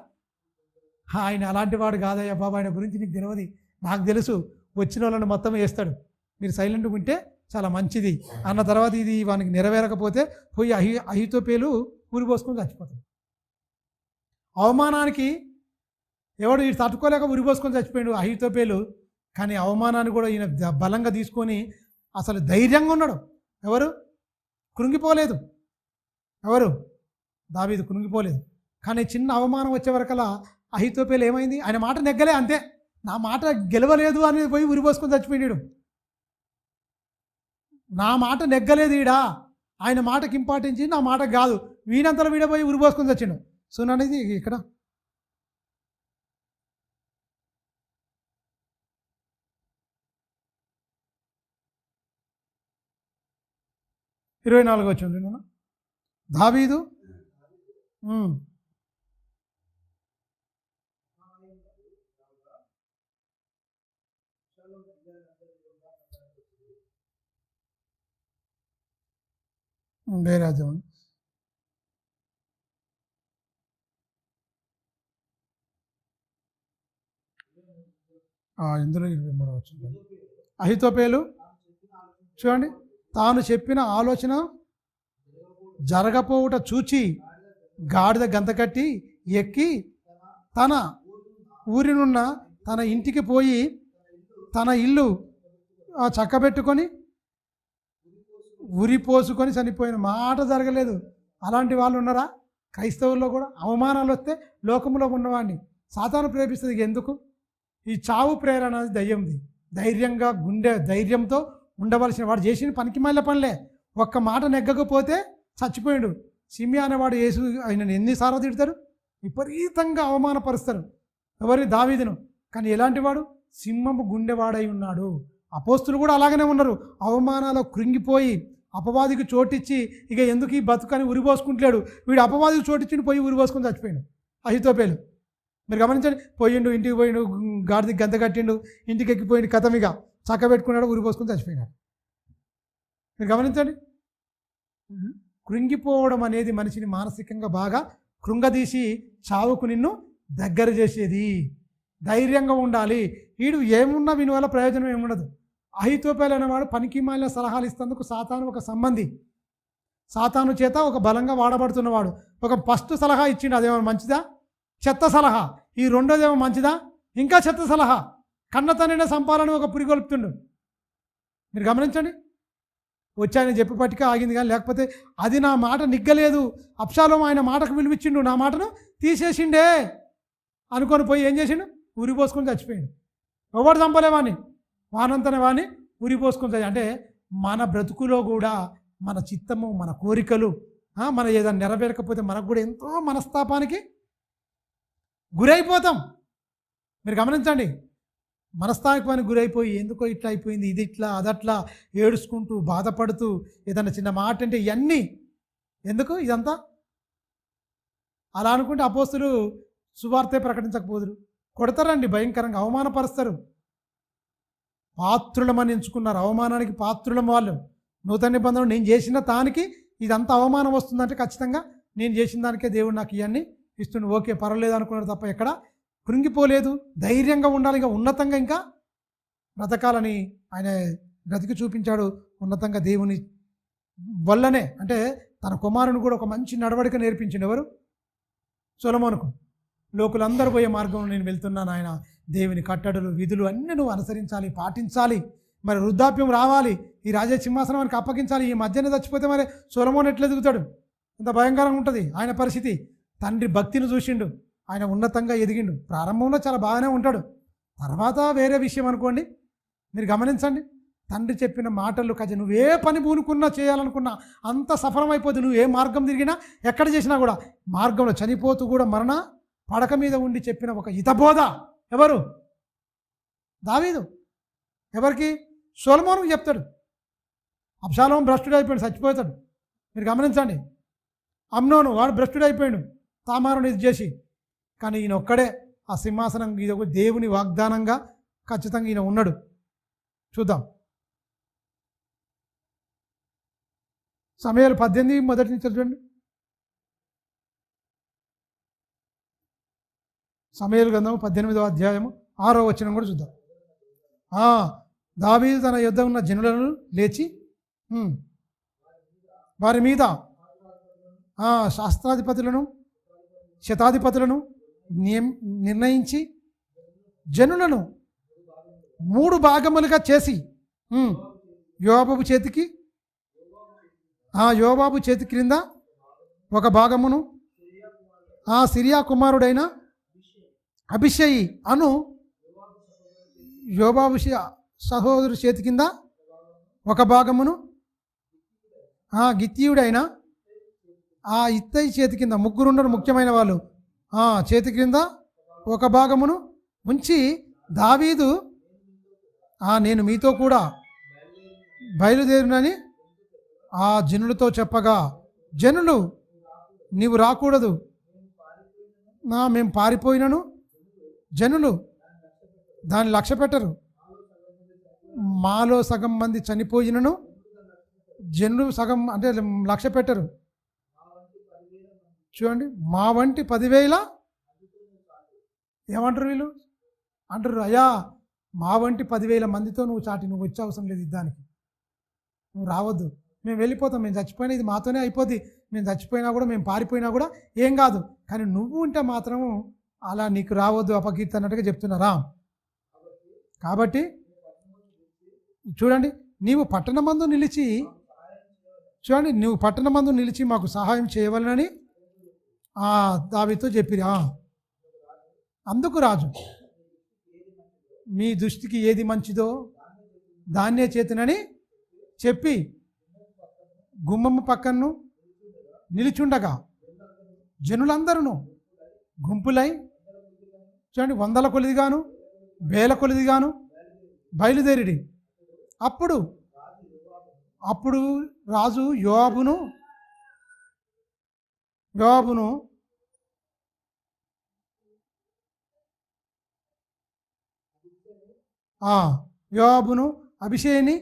Speaker 1: ఆయన అలాంటి వాడు కాదయ్యా బాబా, ఆయన గురించి నీకు తెలియదు, నాకు తెలుసు, వచ్చిన వాళ్ళని మొత్తం వేస్తాడు, మీరు సైలెంట్గా ఉంటే చాలా మంచిది అన్న తర్వాత ఇది వానికి నెరవేరకపోతే పోయి అహితోపేలు ఉరిపోసుకొని చచ్చిపోతాడు. అవమానానికి ఎవడు ఈ తట్టుకోలేక ఉరిపోసుకొని చచ్చిపోయాడు అహితోపేలు. కానీ అవమానాన్ని కూడా ఈయన బలంగా తీసుకొని అసలు ధైర్యంగా ఉన్నాడు. ఎవరు కృంగిపోలేదు, ఎవరు దావీదు కృంగిపోలేదు. కానీ చిన్న అవమానం వచ్చే వరకల్లా అహితోపేలు ఏమైంది, ఆయన మాట నెగ్గలే, అంతే, నా మాట గెలవలేదు అనేది పోయి ఉరిపోసుకొని చచ్చిపోయాడు. నా మాట నెగ్గలేదు ఈడా, ఆయన మాటకి ఇంపార్టెన్స్ నా మాట కాదు, వీనంతలో వీడపోయి ఉరిపోసుకొని చచ్చిండు. సుననేది ఇక్కడ ఇరవై 24 వచ్చింది నేను దావీదు రాజ్యం ఇందులో 23 వచ్చింది. అహితోపేలు చూడండి, తాను చెప్పిన ఆలోచన జరగపోవుట చూచి గాడిద గంత కట్టి ఎక్కి తన ఊరినున్న తన ఇంటికి పోయి తన ఇల్లు చక్కబెట్టుకొని ఉరిపోసుకొని చనిపోయిన మాట జరగలేదు. అలాంటి వాళ్ళు ఉన్నారా? క్రైస్తవుల్లో కూడా అవమానాలు వస్తే లోకంలో ఉన్నవాడిని సాతాను ప్రేరేపిస్తుంది. ఎందుకు? ఈ చావు ప్రేరణ అనేది దయ్యంది. ధైర్యంగా ధైర్యంతో ఉండవలసిన వాడు చేసిన పనికి మళ్ళీ పనిలే. ఒక్క మాట నెగ్గకపోతే చచ్చిపోయాడు. సిమియా అనేవాడు యేసు ఆయన ఎన్నిసార్లు తిడతారు, విపరీతంగా అవమానపరుస్తారు ఎవరిని? దావీదును. కానీ ఎలాంటి వాడు? సింహము గుండెవాడై ఉన్నాడు. అపోస్తులు కూడా అలాగనే ఉన్నారు. అవమానాలు కృంగిపోయి అపవాదికి చోటిచ్చి ఇక ఎందుకు ఈ బతుకని ఉరిపోసుకుంటలేడు. వీడు అపవాదికి చోటిచ్చి పోయి ఉరిపోసుకొని చచ్చిపోయాడు అహితోపేలు. మీరు గమనించండి, పోయిండు, ఇంటికి పోయిండు, గాడికి గంత కట్టిండు, ఇంటికి ఎక్కిపోయిండు, కథమిగా చక్క పెట్టుకున్నాడు, ఉరిపోసుకొని చచ్చిపోయినాడు. మీరు గమనించండి, కృంగిపోవడం అనేది మనిషిని మానసికంగా బాగా కృంగదీసి చావుకు నిన్ను దగ్గర చేసేది. ధైర్యంగా ఉండాలి. వీడు ఏమున్నా వీని వల్ల ప్రయోజనం ఏముండదు. అహితోపేలు అనేవాడు పనికి మాలిన సలహాలు ఇస్తేందుకు సాతాను ఒక సంబంధి, సాతాను చేత ఒక బలంగా వాడబడుతున్నవాడు. ఒక ఫస్ట్ సలహా ఇచ్చిండు, అదేమో మంచిదా? చెత్త సలహా. ఈ రెండోదేమో మంచిదా? ఇంకా చెత్త సలహా. కన్నతనైన సంపాలని ఒక పురిగొల్పుతుండు. మీరు గమనించండి, వచ్చాయని చెప్పి పట్టిక ఆగింది. కానీ లేకపోతే అది నా మాట నిగ్గలేదు, అబ్షాలోము ఆయన మాటకు విలువిచ్చిండు, నా మాటను తీసేసిండే అనుకొని పోయి ఏం చేసిండు? ఉరిపోసుకొని చచ్చిపోయిండు. ఎవరు చంపలేవాని, వానంతనే వాని ఉరిపోసుకొని అంటే మన బ్రతుకులో కూడా మన చిత్తము, మన కోరికలు, మన ఏదైనా నెరవేరకపోతే మనకు కూడా ఎంతో మనస్తాపానికి గురైపోతాం. మీరు గమనించండి, మనస్తాపానికి గురైపోయి ఎందుకో ఇట్లా అయిపోయింది, ఇది ఇట్లా అదట్లా ఏడుచుకుంటూ బాధపడుతూ ఏదన్నా చిన్న మాట అంటే ఇవన్నీ ఎందుకు ఇదంతా? అలా అనుకుంటే అపోస్తులు సువార్తే ప్రకటించకపోదురు, కొడతారండి, భయంకరంగా అవమానపరుస్తారు. పాత్రులమని ఎంచుకున్నారు, అవమానానికి పాత్రులం వాళ్ళు. నూతన నిబంధనలు నేను చేసిన దానికి ఇదంతా అవమానం వస్తుందంటే ఖచ్చితంగా నేను చేసిన దానికే దేవుడు నాకు ఇవన్నీ ఇస్తుండు, ఓకే పర్వాలేదు అనుకున్నాడు తప్ప ఎక్కడ కృంగిపోలేదు. ధైర్యంగా ఉండాలి, ఇంకా ఉన్నతంగా ఇంకా బ్రతకాలని ఆయన బ్రతికి చూపించాడు. ఉన్నతంగా దేవుని వల్లనే, అంటే తన కుమారుని కూడా ఒక మంచి నడవడిక నేర్పించిండు. ఎవరు? సొలొమోనుకు. లోకులందరూ పోయే మార్గంలో నేను వెళ్తున్నాను, ఆయన దేవుని కట్టడలు విధులు అన్నీ నువ్వు అనుసరించాలి, పాటించాలి. మరి వృద్ధాప్యం రావాలి, ఈ రాజ్య సింహాసనం అప్పగించాలి. ఈ మధ్యనే చచ్చిపోతే మరి సొలొమోను ఎట్లా ఎదుగుతాడు? ఇంత భయంకరంగా ఉంటుంది ఆయన పరిస్థితి. తండ్రి భక్తిని చూసిండు, ఆయన ఉన్నతంగా ఎదిగిండు. ప్రారంభంలో చాలా బాగానే ఉంటాడు, తర్వాత వేరే విషయం అనుకోండి. మీరు గమనించండి, తండ్రి చెప్పిన మాటలు కజ నువ్వే పని పూనుకున్నా చేయాలనుకున్నా అంత సఫలమైపోద్ది. నువ్వు ఏ మార్గం తిరిగినా ఎక్కడ చేసినా కూడా మార్గంలో చనిపోతూ కూడా మరణ పడక మీద ఉండి చెప్పిన ఒక హితబోధ ఎవరు? దావీదు. ఎవరికి? సొలొమోనుకు చెప్తాడు. అబ్షాలోము భ్రష్టుడు అయిపోయాడు, చచ్చిపోతాడు. మీరు గమనించండి, అమ్నోను వాడు భ్రష్టుడు అయిపోయాడు తామారుని ఇది చేసి. కానీ ఈయన ఒక్కడే ఆ సింహాసనం, ఇది ఒక దేవుని వాగ్దానంగా ఖచ్చితంగా ఈయన ఉన్నాడు. చూద్దాం. సమయాలు 18 మొదటి నుంచి చూడండి. సమయాలు గ్రంథం 18వ అధ్యాయము 6వ వచనం కూడా చూద్దాం. దావీదు తన యుద్ధ ఉన్న జనులను లేచి వారి మీద శాస్త్రాధిపతులను శతాధిపతులను నిర్ణయించి జనులను 3 భాగములుగా చేసి యోబాబు చేతి క్రింద ఒక భాగమును సిరియా కుమారుడైన అభిషయి అను యోబాబు సహోదరు చేతి కింద ఒక భాగమును గిత్తీయుడైన ఇత్తయి చేతి కింద, ముగ్గురుండరు ముఖ్యమైన వాళ్ళు, చేతి క్రింద ఒక భాగమును ఉంచి దావీదు నేను మీతో కూడా బయలుదేరునని ఆ జనులతో చెప్పగా, జనులు నీవు రాకూడదు, మేము పారిపోయినను జనులు దాన్ని లక్ష్య పెట్టరు, మాలో సగం మంది చనిపోయినను జనులు సగం అంటే లక్ష్య పెట్టరు. చూడండి, మా వంటి 10,000 ఏమంటారు వీళ్ళు అంటారు, అయ్యా మా వంటి 10,000 మందితో నువ్వు వచ్చే అవసరం లేదు, యుద్ధానికి నువ్వు రావద్దు, మేము వెళ్ళిపోతాం, మేము చచ్చిపోయినా ఇది మాతోనే అయిపోద్ది, మేము చచ్చిపోయినా కూడా మేము పారిపోయినా కూడా ఏం కాదు, కానీ నువ్వు ఉంటే మాత్రం అలా నీకు రావద్దు అపకీర్తి అన్నట్టుగా చెప్తున్నారా. కాబట్టి చూడండి, నువ్వు పట్టణమందు నిలిచి మాకు సహాయం చేయవలనని దావీదుతో చెప్పిరి. అందుకు రాజు, మీ దృష్టికి ఏది మంచిదో దాన్నే చేతునని చెప్పి గుమ్మమ్మ పక్కను నిలిచుండగా జనులందరూ గుంపులై చూడండి 100 కొలదిగాను 1000 కొలదిగాను బయలుదేరిడి. అప్పుడు రాజు యోవాబును అభిషేని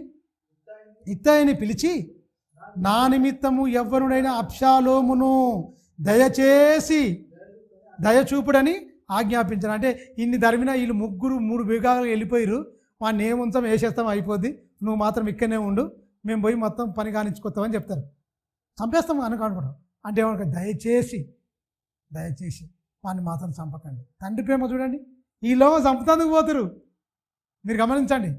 Speaker 1: ఇత్తయిని పిలిచి, నా నిమిత్తము ఎవ్వరుడైన అబ్షాలోమును దయచూపుడని ఆజ్ఞాపించాను. అంటే ఇన్ని ధర్మినా వీళ్ళు 3 విభాగాలు వెళ్ళిపోయారు, వాడిని ఏముంచాం వేసేస్తాం అయిపోద్ది, నువ్వు మాత్రం ఇక్కడనే ఉండు, మేము పోయి మొత్తం పని కానించుకొస్తామని చెప్తారు. చంపేస్తాం అనుకుంటాం. అంటే ఏమనుకో, దయచేసి వాడిని మాత్రం చంపకండి. తండ్రి ప్రేమ చూడండి, ఈలో చంపుతందుకు పోతారు. మీరు గమనించండి,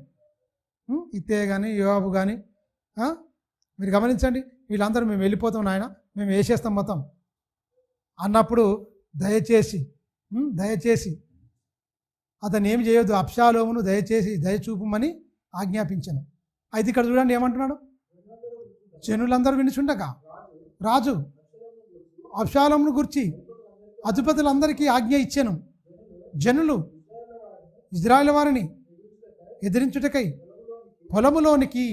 Speaker 1: ఇత్తే కానీ యోవాబు కానీ మీరు గమనించండి, వీళ్ళందరూ మేము వెళ్ళిపోతాం నాయన, మేము వేసేస్తాం మొత్తం అన్నప్పుడు దయచేసి అతను ఏమి చేయొద్దు, అబ్షాలోమును దయచూపమని ఆజ్ఞాపించాను. అయితే ఇక్కడ చూడండి ఏమంటున్నాడు, జనులందరూ వినుచుండగా రాజు అబ్షాలోమును గురించి అధిపతులందరికీ ఆజ్ఞ ఇచ్చాను. జనులు ఇజ్రాయేల్ వారిని ఎదిరించుటకై పొలములోనికి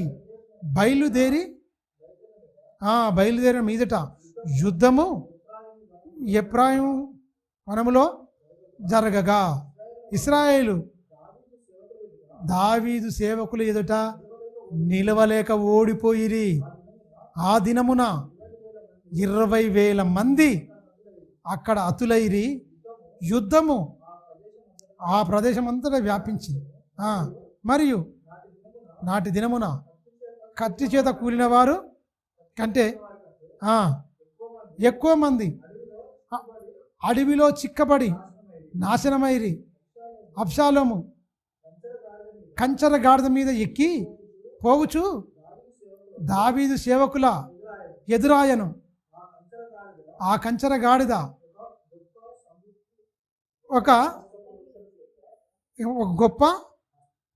Speaker 1: బయలుదేరిన మీదట యుద్ధము ఎఫ్రాయిం వనములో జరగగా ఇశ్రాయేలు దావీదు సేవకులు ఎదుట నిలవలేక ఓడిపోయిరి. ఆ దినమున 20,000 మంది అక్కడ అతులైరి. యుద్ధము ఆ ప్రదేశం అంతటా వ్యాపించింది. మరియు నాటి దినమున కత్తి చేత కూలిన వారు కంటే ఎక్కువ మంది అడవిలో చిక్కబడి నాశనమైరి. అబ్షాలోము కంచర గాడిద మీద ఎక్కి పోవుచు దావీదు సేవకుల ఎదురాయను. ఆ కంచర గాడిద ఒక గొప్ప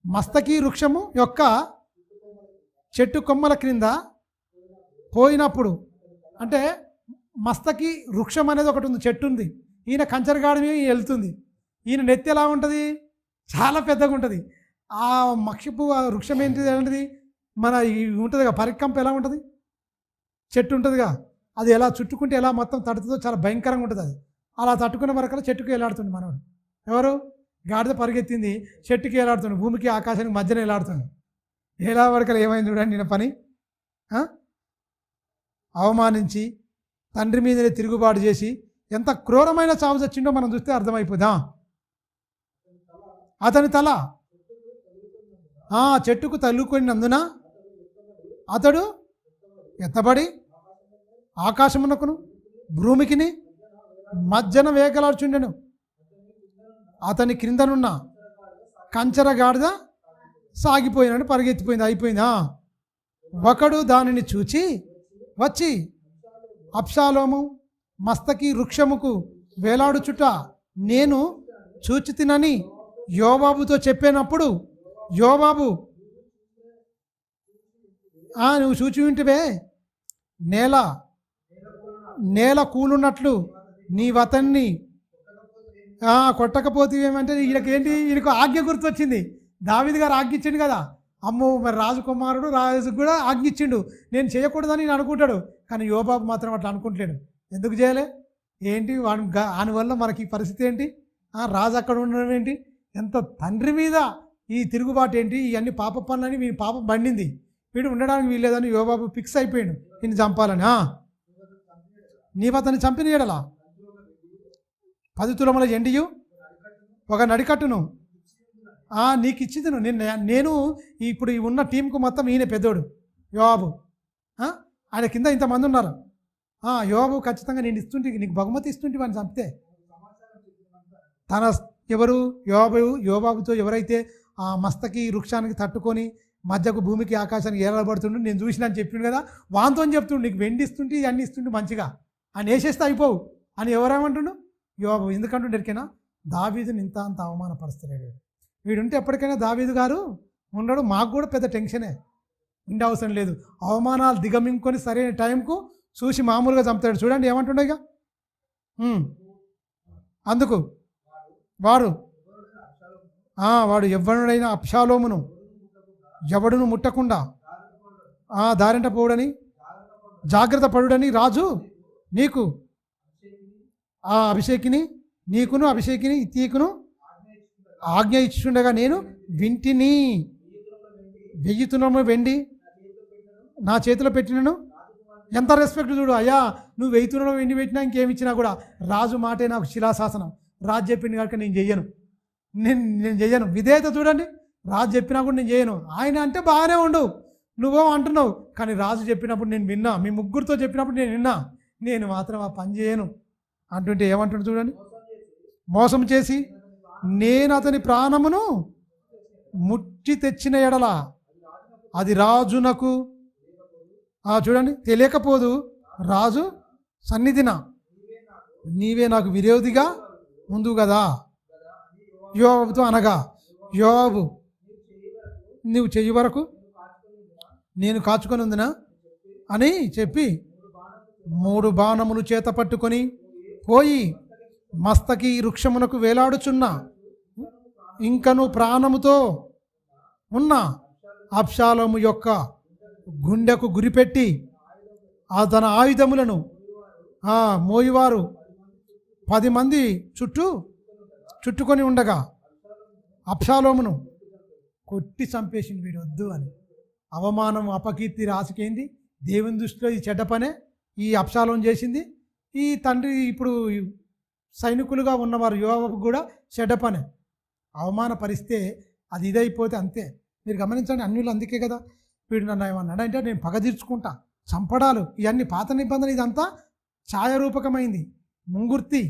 Speaker 1: మస్తకి వృక్షము యొక్క చెట్టు కొమ్మల క్రింద పోయినప్పుడు, అంటే మస్తకి వృక్షం అనేది ఒకటి ఉంది, చెట్టు ఉంది. ఈయన కంచరగాడి వెళ్తుంది. ఈయన నెత్తి ఎలా ఉంటుంది? చాలా పెద్దగా ఉంటుంది. ఆ మక్షపు వృక్షం ఏంటిది అనేది మన ఉంటుందిగా, పరికంప ఎలా ఉంటుంది, చెట్టు ఉంటుందిగా, అది ఎలా చుట్టుకుంటే ఎలా మొత్తం తడుతుందో చాలా భయంకరంగా ఉంటుంది. అది అలా తట్టుకున్న వరకల్లా చెట్టుకు వేలాడుతుంది మనవాడు. ఎవరు? గాడిద పరిగెత్తింది, చెట్టుకి వేలాడుతుంది, భూమికి ఆకాశానికి మధ్యన వేలాడుతుంది. ఎలా వరకలు ఏమైంది చూడండి నేను పని. అవమానించి తండ్రి మీదనే తిరుగుబాటు చేసి ఎంత క్రూరమైన చావు చచ్చిండో మనం చూస్తే అర్థమైపోదా. అతని తల చెట్టుకు తల్లుకొనినందున అతడు ఎత్తబడి ఆకాశమునకును భూమికిని మధ్యన వేగలాడుచుండెను. అతని క్రిందనున్న కంచర గాడిద సాగిపోయినట్టు పరిగెత్తిపోయింది, అయిపోయిందా. ఒకడు దానిని చూచి వచ్చి అబ్షాలోము మస్తకి వృక్షముకు వేలాడుచుట నేను చూచి తినని యోబాబుతో చెప్పినప్పుడు, యోబాబు నువ్వు చూచి వింటివే, నేల కూలున్నట్లు నీవతన్ని కొట్టకపోతే ఏమంటే ఈయనకేంటి, ఈయనకు ఆజ్ఞ గుర్తొచ్చింది. దావీదు గారు ఆజ్ఞ ఇచ్చిండు కదా, అమ్మో మరి రాజకుమారుడు రాజుకు కూడా ఆజ్ఞ ఇచ్చిండు, నేను చేయకూడదని నేను అనుకుంటాడు. కానీ యోబాబు మాత్రం అట్లా అనుకుంటలేడు. ఎందుకు చేయలే? ఏంటి వాని వల్ల మనకి పరిస్థితి ఏంటి? రాజు అక్కడ ఉండడం ఏంటి? ఎంత తండ్రి మీద ఈ తిరుగుబాటు ఏంటి? ఇవన్నీ పాప పనులని వీని పాపం బండింది, వీడు ఉండడానికి వీల్లేదని యోబాబు ఫిక్స్ అయిపోయాడు నిన్ను చంపాలని. నీవు అతన్ని చంపిన ఎడలా 10 తులముల ఎండియు ఒక నడికట్టును నీకు ఇచ్చిదును. నేను ఇప్పుడు ఉన్న టీంకు మొత్తం ఈయన పెద్దోడు యోబాబు. ఆయన కింద ఇంతమంది ఉన్నారు. యోబాబు ఖచ్చితంగా నేను ఇస్తుంటే, నీకు బహుమతి ఇస్తుంటే వాడిని చంపితే తన ఎవరు యోబాబుతో ఎవరైతే ఆ మస్తకి వృక్షానికి తట్టుకొని మధ్యకు భూమికి ఆకాశానికి ఏలబడుతుండు, నేను చూసినా అని చెప్పిండు కదా, వాంతో అని చెప్తుండు నీకు వెండి ఇస్తుంటే ఇవన్నీ ఇస్తుంటే మంచిగా అని వేసేస్తే అయిపోవు అని ఎవరేమంటుండు యోబాబు. ఎందుకంటుండే ఎరికైనా దావీదుని ఇంత అంత అవమానపరుస్తున్నాడు వీడుంటే ఎప్పటికైనా దావీదు గారు ఉండడు. మాకు కూడా పెద్ద టెన్షనే, ఉండే అవసరం లేదు. అవమానాలు దిగమింగుకొని సరైన టైంకు చూసి మామూలుగా చంపుతాడు. చూడండి ఏమంటుండే ఇక. అందుకు వాడు ఎవ్వరుడైన అబ్షాలోమును ఎవడును ముట్టకుండా దారింట పోవుడని జాగ్రత్త పడుడని రాజు నీకు అభిషేకిని నీకును అభిషేకిని ఇత్తీకును ఆజ్ఞ ఇచ్చుండగా నేను వింటిని. 1000 తులముల వెండి నా చేతిలో పెట్టినను. ఎంత రెస్పెక్ట్ చూడు. అయ్యా నువ్వు 1000 తులముల వెండి పెట్టినా ఇంకేమి ఇచ్చినా కూడా రాజు మాటే నాకు శిలాశాసనం. రాజు చెప్పింది కనుక నేను చెయ్యను. విధేయత చూడండి. రాజు చెప్పినా కూడా నేను చేయను. ఆయన అంటే బాగానే ఉండు, నువ్వో అంటున్నావు, కానీ రాజు చెప్పినప్పుడు నేను విన్నా, మీ ముగ్గురితో చెప్పినప్పుడు నేను విన్నా, నేను మాత్రం ఆ పని చేయను అంటుంటే ఏమంటుండు చూడండి. మోసం చేసి నేను అతని ప్రాణమును ముట్టి తెచ్చిన ఎడల అది రాజునకు చూడండి తెలియకపోదు. రాజు సన్నిధిన నీవే నాకు విరోధిగా ఉందు కదా యోబాబుతో అనగా, యోబాబు నీవు చెయ్యి వరకు నేను కాచుకొని ఉందినా అని చెప్పి 3 బాణములు చేత పట్టుకొని పోయి మస్తకి వృక్షమునకు వేలాడుచున్న ఇంకను ప్రాణముతో ఉన్న అబ్షాలోము యొక్క గుండెకు గురిపెట్టి తన ఆయుధములను మోయివారు 10 మంది చుట్టుకొని ఉండగా అబ్షాలోమును కొట్టి చంపేసింది. వీడు వద్దు అని. అవమానం అపకీర్తి రాసుకేంది దేవుని దృష్టిలో ఈ చెడ్డ పనే ఈ అబ్షాలోము చేసింది. ఈ తండ్రి ఇప్పుడు సైనికులుగా ఉన్నవారు యోబాబుకు కూడా చెడ్డ పనే. అవమానపరిస్తే అది ఇదైపోతే అంతే. మీరు గమనించండి, అన్యులు అందుకే కదా వీడు నన్ను ఏమన్నాడంటే నేను పగ తీర్చుకుంటా, చంపడాలు, ఇవన్నీ పాత నిబంధన, ఇదంతా ఛాయారూపకమైంది, ముంగుర్తి.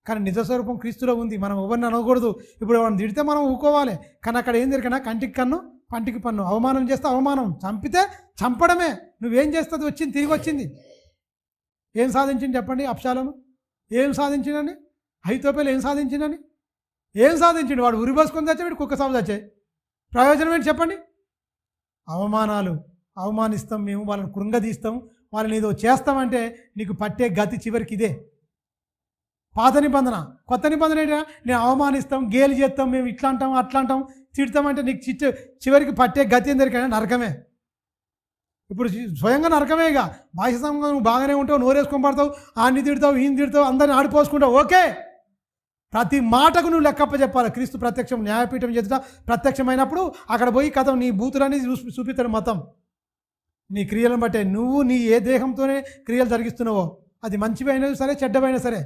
Speaker 1: కానీ నిజస్వరూపం క్రీస్తులో ఉంది. మనం ఎవరిని అనకూడదు. ఇప్పుడు ఎవరిని తిడితే మనం ఊకోవాలి. కానీ అక్కడ ఏం జరిగినా కంటికి కన్ను పంటికి పన్ను. అవమానం చేస్తే అవమానం, చంపితే చంపడమే. నువ్వేం చేస్తుంది? వచ్చింది, తిరిగి వచ్చింది. ఏం సాధించింది చెప్పండి? అబ్షాలోము ఏం సాధించిందని? అహీతోపెలు ఏం సాధించిందని? ఏం సాధించిండు? వాడు ఉరిపోసుకొని చచ్చే, వీడు కుక్క సాగు చచ్చే. ప్రయోజనం ఏంటి చెప్పండి? అవమానాలు, అవమానిస్తాం మేము, వాళ్ళని కృంగదీస్తాం, వాళ్ళని ఏదో చేస్తామంటే నీకు పట్టే గతి చివరికి ఇదే. పాత నిబంధన. కొత్త నిబంధన ఏంటంటే నేను అవమానిస్తాం, గేలి చేస్తాం, మేము ఇట్లా అంటాం అట్లా అంటాం, తిడతామంటే నీకు చివరికి పట్టే గతి ఎందుకైనా నరకమే. ఇప్పుడు స్వయంగా నరకమే. ఇక బాహ్య సంఘం నువ్వు బాగానే ఉంటావు, నోరేసుకొని పడతావు, ఆన్ని తిడతావు, ఈయన తిడతావు, అందరిని ఆడిపోసుకుంటావు, ఓకే. ప్రతి మాటకు నువ్వు లెక్కప్ప చెప్పాలి. క్రీస్తు ప్రత్యక్షం న్యాయపీఠం చేత ప్రత్యక్షమైనప్పుడు అక్కడ పోయి కథం నీ బూతులన్నీ చూపిస్తాడు మతం. నీ క్రియలను బట్టే నువ్వు నీ ఏ దేహంతోనే క్రియలు జరిగిస్తున్నావో, అది మంచివైనా సరే చెడ్డమైనా సరే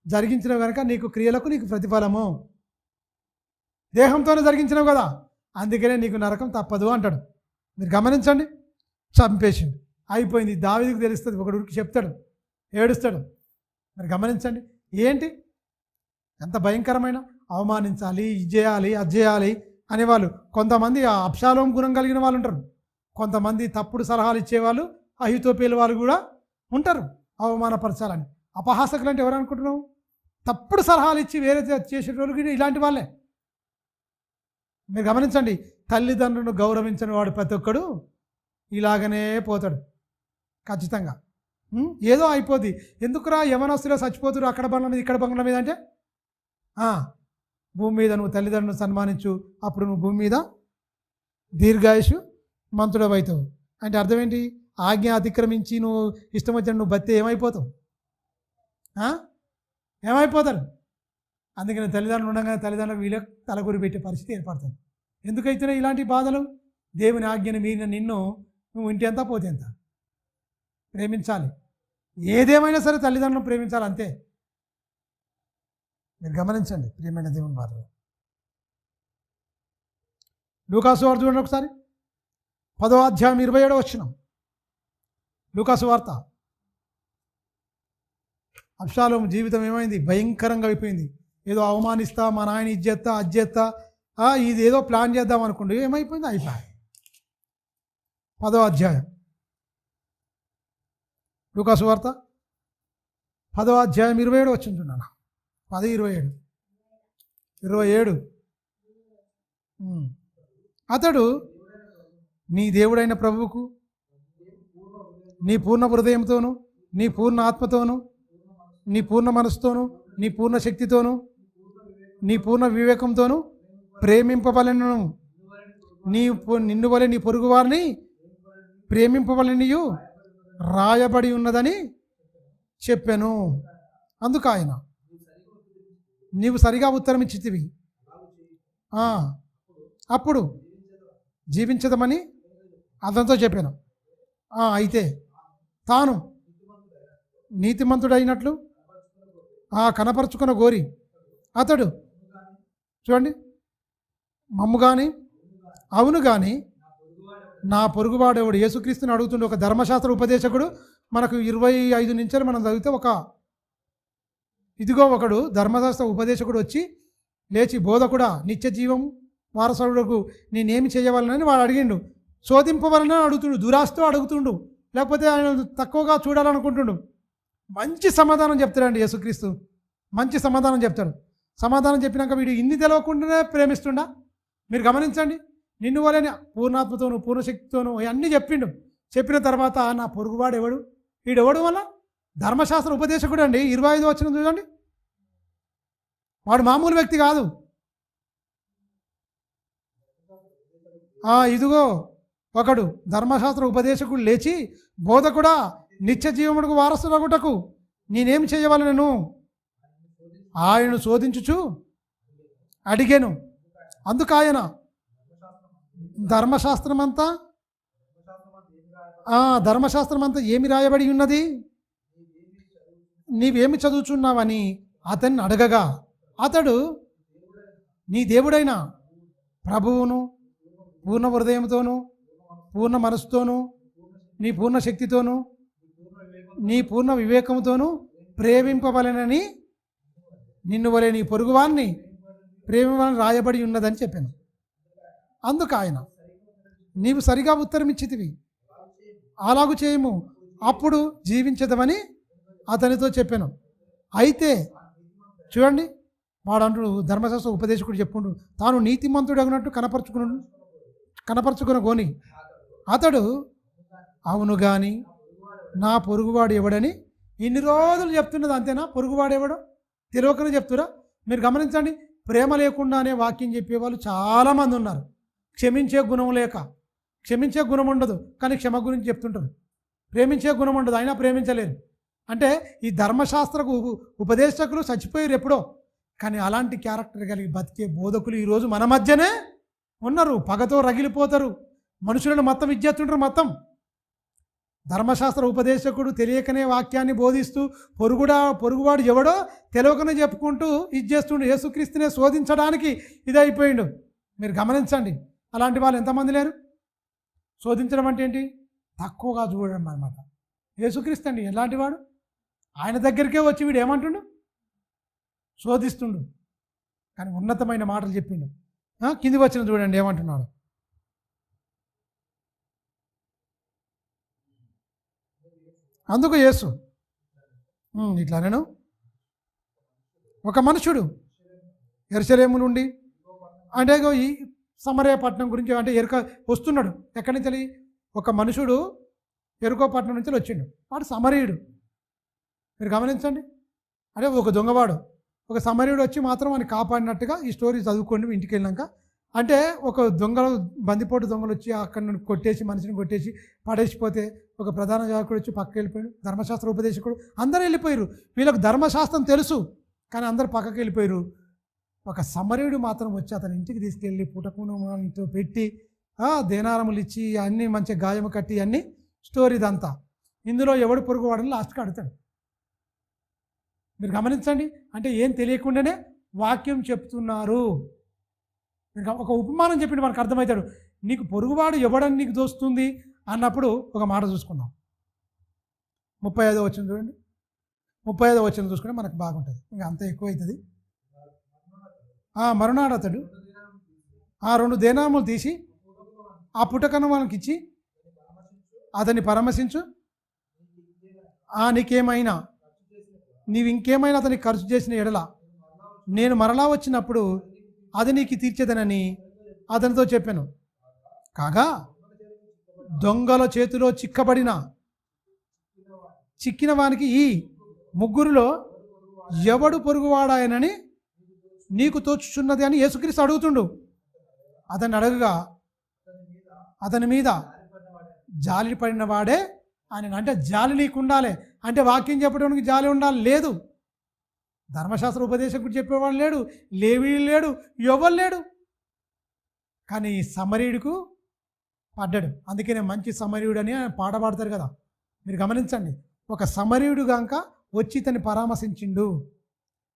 Speaker 1: జరిగించినవి కనుక నీకు క్రియలకు నీకు ప్రతిఫలము. దేహంతోనే జరిగించినావు కదా, అందుకనే నీకు నరకం తప్పదు అంటాడు. మీరు గమనించండి. చంపేసింది, అయిపోయింది. దావీదుకు తెలుస్తుంది, ఒకడు ఉరికి చెప్తాడు, ఏడుస్తాడు. మరి గమనించండి ఏంటి ఎంత భయంకరమైన అవమానించాలి, ఇది చేయాలి, అది చేయాలి అనేవాళ్ళు. కొంతమంది అబ్షాలోం గుణం కలిగిన వాళ్ళు ఉంటారు, కొంతమంది తప్పుడు సలహాలు ఇచ్చేవాళ్ళు, అహితోపేలు వాళ్ళు కూడా ఉంటారు అవమానపరచాలని. అపహాసకులు అంటే ఎవరు అనుకుంటున్నావు? తప్పుడు సలహాలు ఇచ్చి వేరే చేసేటోళ్ళు ఇలాంటి వాళ్ళే. మీరు గమనించండి. తల్లిదండ్రులను గౌరవించని వాడు ప్రతి ఒక్కడు ఇలాగనే పోతాడు ఖచ్చితంగా. ఏదో అయిపోద్ది. ఎందుకురా యవనస్తులో చచ్చిపోతురు అక్కడ బంగ్లా మీద ఇక్కడ బంగ్లా మీద అంటే, భూమి మీద నువ్వు తల్లిదండ్రులను సన్మానించు, అప్పుడు నువ్వు భూమి మీద దీర్ఘాయుషు మంతుడవైతావు. అంటే అర్థం ఏంటి? ఆజ్ఞ అతిక్రమించి నువ్వు ఇష్టం వచ్చిన నువ్వు బతే ఏమైపోతావు? ఏమైపోతారు? అందుకని తల్లిదండ్రులు ఉండగానే తల్లిదండ్రులకు వీళ్ళకి తలగురి పెట్టే పరిస్థితి ఏర్పడుతుంది. ఎందుకైతే ఇలాంటి బాధలు? దేవుని ఆజ్ఞను మీరిన నిన్ను నువ్వు ఇంటి ఎంత పోతే ఎంత ప్రేమించాలి. ఏదేమైనా సరే తల్లిదండ్రులను ప్రేమించాలి, అంతే. మీరు గమనించండి ప్రియమైన దేవుని వారు. లూకాసు వార్త చూడండి ఒకసారి, 10వ అధ్యాయం 27వ వచనం. లూకాసు వార్త. అబ్షాలోము జీవితం ఏమైంది? భయంకరంగా అయిపోయింది. ఏదో అవమానిస్తా, మా నాయన ఇది చేస్తా, అది చేస్తా, ఇది ఏదో ప్లాన్ చేద్దాం అనుకోండి, ఏమైపోయింది? అయిపోయి 10వ అధ్యాయం లూకాసు వార్త 10వ అధ్యాయం 27 వచ్చింటున్నాను. 10:27 అతడు నీ దేవుడైన ప్రభువుకు నీ పూర్ణ హృదయంతోనూ, నీ పూర్ణ ఆత్మతోనూ, నీ పూర్ణ మనసుతోనూ, నీ పూర్ణ శక్తితోనూ, నీ పూర్ణ వివేకంతోనూ ప్రేమింపవలెను. నిన్ను వలె నీ పొరుగు వారిని ప్రేమింపవలెనియు రాయబడి ఉన్నదని చెప్పాను. అందుకు ఆయన, నీవు సరిగా ఉత్తరం ఇచ్చితివి, అప్పుడు జీవించదమని అతనితో చెప్పాను. అయితే తాను నీతిమంతుడైనట్లు కనపరుచుకున్న గోరి అతడు చూడండి, మమ్ము కానీ అవును కానీ నా పొరుగువాడేవాడు యేసుక్రీస్తుని అడుగుతుండే ఒక ధర్మశాస్త్ర ఉపదేశకుడు. మనకు 25 నుంచి మనం చదివితే ఒకడు ధర్మశాస్త్ర ఉపదేశకుడు వచ్చి లేచి, బోధకుడా నిత్య జీవం వారసుడుకు నేనేమి చేయవాలని వాడు అడిగిండు. శోధింపవలనని అడుగుతుండు, దురాస్తో అడుగుతుండు, లేకపోతే ఆయన తక్కువగా చూడాలనుకుంటుండు. మంచి సమాధానం చెప్తాడండి యేసుక్రీస్తు, మంచి సమాధానం చెప్తాడు. సమాధానం చెప్పినాక వీడు ఇన్ని తెలవకుండానే ప్రేమిస్తుండా. మీరు గమనించండి. నిన్ను వలన పూర్ణాత్మతోను పూర్ణశక్తితోను అన్నీ చెప్పిండు. చెప్పిన తర్వాత నా పొరుగువాడు ఎవడు? వీడెవడు వల్ల? ధర్మశాస్త్ర ఉపదేశకుడు అండి. 25 వచనం చూడండి. వాడు మామూలు వ్యక్తి కాదు. ఇదిగో ఒకడు ధర్మశాస్త్ర ఉపదేశకుడు లేచి, బోధకుడా నిత్య జీవమునకు వారసుడగుటకు నేనేం చేయవలెను ఆయనను శోధించుచు అడిగాను. అందుకు ఆయన, ధర్మశాస్త్రమంతా ఏమి రాయబడి ఉన్నది, నీవేమి చదువుచున్నావని అతన్ని అడగగా, అతడు నీ దేవుడైన ప్రభువును పూర్ణ హృదయంతోనూ, పూర్ణ మనసుతోనూ, నీ పూర్ణ శక్తితోనూ, నీ పూర్ణ వివేకంతోనూ ప్రేమింపవలెనని నిన్ను వలె నీ పొరుగువాన్ని ప్రేమింపవలని రాయబడి ఉన్నదని చెప్పాను. అందుకు ఆయన, నీవు సరిగా ఉత్తరం ఇచ్చితివి, అలాగు చేయము, అప్పుడు జీవించదమని అతనితో చెప్పాను. అయితే చూడండి, వాడు అంటూ ధర్మశాస్త్ర ఉపదేశకుడు చెప్పుండు, తాను నీతిమంతుడు అగినట్టు కనపరుచుకున్న గోని అతడు అవును కానీ నా పొరుగువాడు ఎవడని ఇన్ని రోజులు చెప్తున్నది. అంతేనా? పొరుగువాడు ఎవడో తెలియకనే చెప్తురా? మీరు గమనించండి, ప్రేమ లేకుండానే వాక్యం చెప్పేవాళ్ళు చాలామంది ఉన్నారు. క్షమించే గుణం లేక, క్షమించే గుణం ఉండదు కానీ క్షమ గురించి చెప్తుంటారు. ప్రేమించే గుణం ఉండదు అయినా ప్రేమించలేరు. అంటే ఈ ధర్మశాస్త్రకు ఉపదేశకులు చచ్చిపోయారు ఎప్పుడో, కానీ అలాంటి క్యారెక్టర్ కలిగి బతికే బోధకులు ఈరోజు మన మధ్యనే ఉన్నారు. పగతో రగిలిపోతారు, మనుషులను మొత్తం ఇచ్చేస్తుంటారు. మొత్తం ధర్మశాస్త్ర ఉపదేశకుడు తెలియకనే వాక్యాన్ని బోధిస్తూ పొరుగువాడు ఎవడో తెలియకనే చెప్పుకుంటూ ఇది చేస్తుండు. యేసుక్రీస్తునే శోధించడానికి ఇదైపోయిండు. మీరు గమనించండి, అలాంటి వాళ్ళు ఎంతమంది లేరు? శోధించడం అంటే ఏంటి? తక్కువగా చూడడం అన్నమాట. యేసుక్రీస్తు అండి ఎలాంటి వాడు? ఆయన దగ్గరికే వచ్చి వీడు ఏమంటుండు? శోధిస్తుండు, కానీ ఉన్నతమైన మాటలు చెప్పిండు. కింది వచ్చిన చూడండి ఏమంటున్నాడు. అందుకు యేసు ఇట్లా నేను ఒక మనుషుడు యెరూషలేము నుండి అంటే ఈ సమరయ పట్టణం గురించి అంటే వస్తున్నాడు. ఎక్కడి నుంచి? ఒక మనుషుడు ఎరుకో పట్టణం నుంచి వచ్చిండు. వాడు సమరయుడు. మీరు గమనించండి, అంటే ఒక దొంగవాడు ఒక సమరయుడు వచ్చి మాత్రం వాడిని కాపాడినట్టుగా ఈ స్టోరీ చదువుకోండి ఇంటికి వెళ్ళాక. అంటే ఒక బందిపోటు దొంగలు వచ్చి అక్కడ నుండి కొట్టేసి మనిషిని కొట్టేసి పడేసిపోతే ఒక ప్రధాన జాతకుడు వచ్చి పక్కకి వెళ్ళిపోయాడు. ధర్మశాస్త్ర ఉపదేశకుడు అందరూ వెళ్ళిపోయారు. వీళ్ళకు ధర్మశాస్త్రం తెలుసు కానీ అందరు పక్కకి వెళ్ళిపోయారు. ఒక సమరయుడు మాత్రం వచ్చి అతని ఇంటికి తీసుకెళ్ళి పుటకునంతో పెట్టి దేనారములు ఇచ్చి అన్నీ మంచిగా గాయము కట్టి అన్నీ స్టోరీ ఇదంతా. ఇందులో ఎవడు పొరుగు వాడని లాస్ట్కి అడుగుతాడు. మీరు గమనించండి, అంటే ఏం తెలియకుండానే వాక్యం చెప్తున్నారు. మీరు ఒక ఉపమానం చెప్పింది మనకు అర్థమవుతాడు. నీకు పొరుగువాడు ఎవడని నీకు దోస్తుంది అన్నప్పుడు ఒక మాట చూసుకుందాం. 35వ వచనం చూడండి. 35వ వచనం చూసుకుంటే మనకు బాగుంటుంది. ఇంకా అంత ఎక్కువ అవుతుంది. మరునాడు అతడు 2 దేనారములు తీసి ఆ పుటకను మనకి ఇచ్చి అతన్ని పరామర్శించు, నీవు ఇంకేమైనా అతనికి ఖర్చు చేసిన ఎడల నేను మరలా వచ్చినప్పుడు అది నీకు తీర్చేదనని అతనితో చెప్పాను. కాగా దొంగల చేతిలో చిక్కిన వానికి ఈ ముగ్గురులో ఎవడు పొరుగువాడాయనని నీకు తోచుచున్నది అని యేసుక్రీస్తు అడుగుతుండు. అతన్ని అడగగా అతని మీద జాలి పడిన వాడే ఆయన. అంటే జాలి నీకు ఉండాలి, అంటే వాక్యం చెప్పడానికి జాలి ఉండాలి. లేదు, ధర్మశాస్త్ర ఉపదేశకుడు చెప్పేవాడు లేడు, లేవీడు లేడు, ఎవరు లేడు. కానీ సమరయుడికు పడ్డాడు. అందుకనే మంచి సమరయుడు అని పాట పాడతారు కదా. మీరు గమనించండి, ఒక సమరయుడు గంక వచ్చి తను పరామర్శించిండు.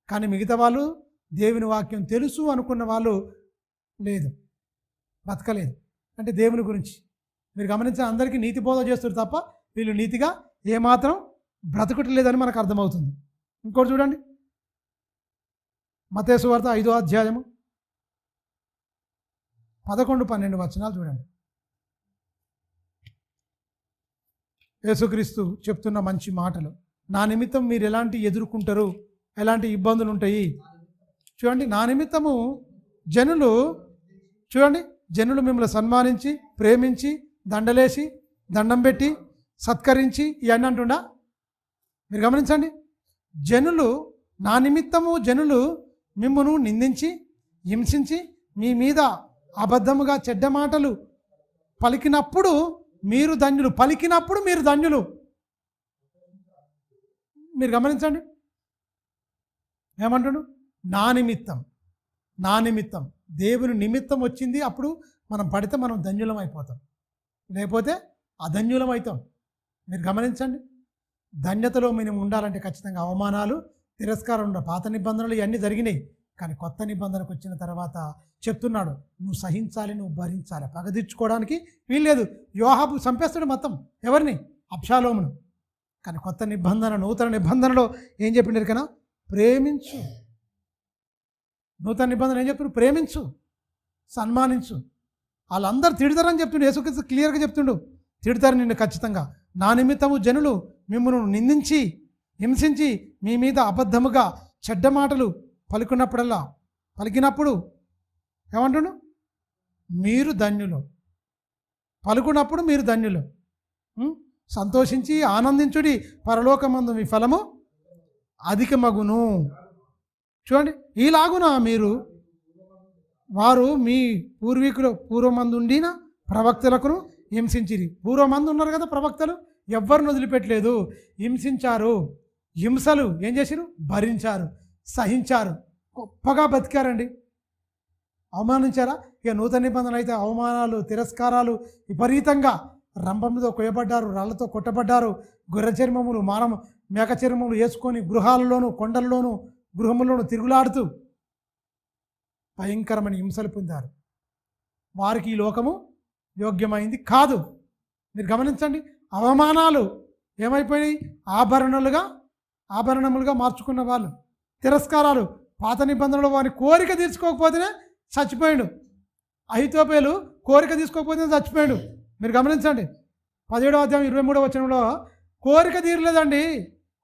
Speaker 1: కానీ మిగతా వాళ్ళు దేవుని వాక్యం తెలుసు అనుకున్న వాళ్ళు లేదు, బతకలేదు. అంటే దేవుని గురించి మీరు గమనించిన అందరికీ నీతి బోధ చేస్తారు తప్ప వీళ్ళు నీతిగా ఏమాత్రం బ్రతకట్లేదని మనకు అర్థమవుతుంది. ఇంకోటి చూడండి, మత్తయి సువార్త 5వ అధ్యాయము 11-12 వచనాలు చూడండి. యేసుక్రీస్తు చెప్తున్న మంచి మాటలు. నా నిమిత్తం మీరు ఎలాంటి ఎదుర్కొంటారు, ఎలాంటి ఇబ్బందులు ఉంటాయి చూడండి. నా నిమిత్తము జనులు మిమ్మల్ని సన్మానించి ప్రేమించి దండలేసి దండం పెట్టి సత్కరించి ఇవన్నీ అంటుండా. మీరు గమనించండి, నా నిమిత్తము జనులు మిమ్మును నిందించి హింసించి మీ మీద అబద్ధముగా చెడ్డ మాటలు పలికినప్పుడు మీరు ధన్యులు. మీరు గమనించండి ఏమంటాడు? నా నిమిత్తం దేవుని నిమిత్తం వచ్చింది. అప్పుడు మనం పడితే మనం ధన్యులం అయిపోతాం, లేకపోతే అధన్యులం అవుతాం. మీరు గమనించండి, ధన్యతలో మనం ఉండాలంటే ఖచ్చితంగా అవమానాలు, తిరస్కారం ఉండాలి. పాత నిబంధనలు ఇవన్నీ జరిగినాయి, కానీ కొత్త నిబంధనకు వచ్చిన తర్వాత చెప్తున్నాడు, నువ్వు సహించాలి, నువ్వు భరించాలి, పగదీర్చుకోవడానికి వీల్లేదు. యోహాబు చంపేస్తాడు మొత్తం ఎవరిని? అబ్షాలోమును. కానీ కొత్త నిబంధన, నూతన నిబంధనలో ఏం చెప్పిండారు కన్నా? ప్రేమించు. నూతన నిబంధన ఏం చెప్తున్నారు? ప్రేమించు, సన్మానించు. వాళ్ళందరూ తిడతారని చెప్తుండు యేసుక్రీస్తు క్లియర్గా చెప్తుండు. తిడతారు నిన్ను ఖచ్చితంగా. నా నిమిత్తము జనులు మిమ్మల్ని నిందించి హింసించి మీ మీద అబద్ధముగా చెడ్డ మాటలు పలికినప్పుడు ఏమంటున్నాడు? మీరు ధన్యులు. పలుకున్నప్పుడు మీరు ధన్యులు. సంతోషించి ఆనందించుడి, పరలోకమందు మీ ఫలము అధికమగును. చూడండి, ఈలాగున మీరు వారు మీ పూర్వీకులు పూర్వమందుండిన ప్రవక్తలకును హింసించిరి. పూర్వమందు ఉన్నారు కదా ప్రవక్తలు, ఎవ్వరిని వదిలిపెట్టలేదు, హింసించారు. హింసలు ఏం చేశారు? భరించారు, సహించారు, గొప్పగా బతికారండి. అవమానించారా? ఇక నూతన నిబంధనలు అయితే అవమానాలు, తిరస్కారాలు విపరీతంగా. రంపంతో కొయ్యబడ్డారు, రాళ్లతో కొట్టబడ్డారు, గొర్రె చర్మములు, మేక చర్మములు వేసుకొని గృహాలలోనూ కొండల్లోనూ గృహముల్లోనూ తిరుగులాడుతూ భయంకరమైన హింసలు పొందారు. వారికి ఈ లోకము యోగ్యమైంది కాదు. మీరు గమనించండి, అవమానాలు ఏమైపోయినాయి? ఆభరణములుగా మార్చుకున్న వాళ్ళు. తిరస్కారాలు, పాత నిబంధనలు వారి కోరిక తీర్చుకోకపోతేనే చచ్చిపోయాడు. అహితోపేలు కోరిక తీసుకోకపోతేనే చచ్చిపోయాడు. మీరు గమనించండి, 17వ అధ్యాయం 23వ వచనంలో కోరిక తీరలేదండి.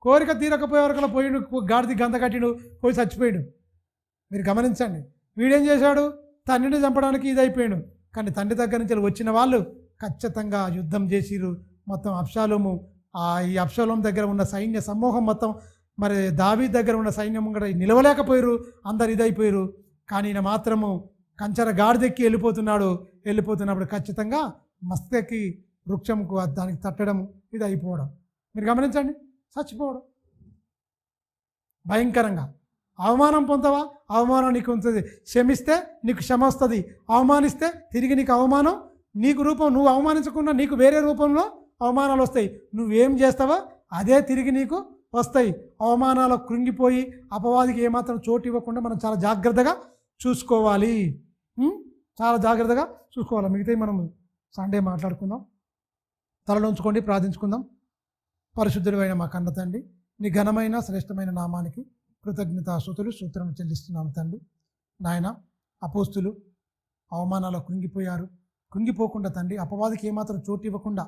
Speaker 1: కోరిక తీరకపోయే వరకు పోయిండు, గాడిది గంత కట్టిడు, పోయి చచ్చిపోయాడు. మీరు గమనించండి, వీడేం చేశాడు? తండ్రిని చంపడానికి ఇదైపోయాడు. కానీ తండ్రి దగ్గర నుంచి వచ్చిన వాళ్ళు ఖచ్చితంగా యుద్ధం చేసిరు. మొత్తం ఈ అబ్షాలోం దగ్గర ఉన్న సైన్య సమూహం మొత్తం, మరి దావీదు దగ్గర ఉన్న సైన్యం కూడా నిలవలేకపోయారు, అందరు ఇదైపోయారు. కానీ ఈయన మాత్రము కంచర గాడిదెక్కి వెళ్ళిపోతున్నప్పుడు ఖచ్చితంగా మస్తకి వృక్షంకు దానికి తట్టడం, ఇది అయిపోవడం. మీరు గమనించండి, చచ్చిపోవడం. భయంకరంగా. అవమానం పొందవా? అవమానం నీకు ఉంటుంది. క్షమిస్తే నీకు క్షమ వస్తుంది, అవమానిస్తే తిరిగి నీకు అవమానం. నువ్వు అవమానించకుండా నీకు వేరే రూపంలో అవమానాలు వస్తాయి. నువ్వేం చేస్తావో అదే తిరిగి నీకు వస్తాయి. అవమానాలు కృంగిపోయి అపవాదికి ఏమాత్రం చోటు ఇవ్వకుండా మనం చాలా జాగ్రత్తగా చూసుకోవాలి. మిగతాయి మనం సండే మాట్లాడుకుందాం. తలలోంచుకోండి, ప్రార్థించుకుందాం. పరిశుద్ధుడు అయిన మా కన్న తండ్రి, నీ ఘనమైన శ్రేష్టమైన నామానికి కృతజ్ఞతాస్తుతులు సూత్రం చెల్లిస్తున్నాము తండ్రి. నాయన, అపోస్తులు అవమానాలు కృంగిపోకుండా తండ్రి, అపవాదికి ఏమాత్రం చోటు ఇవ్వకుండా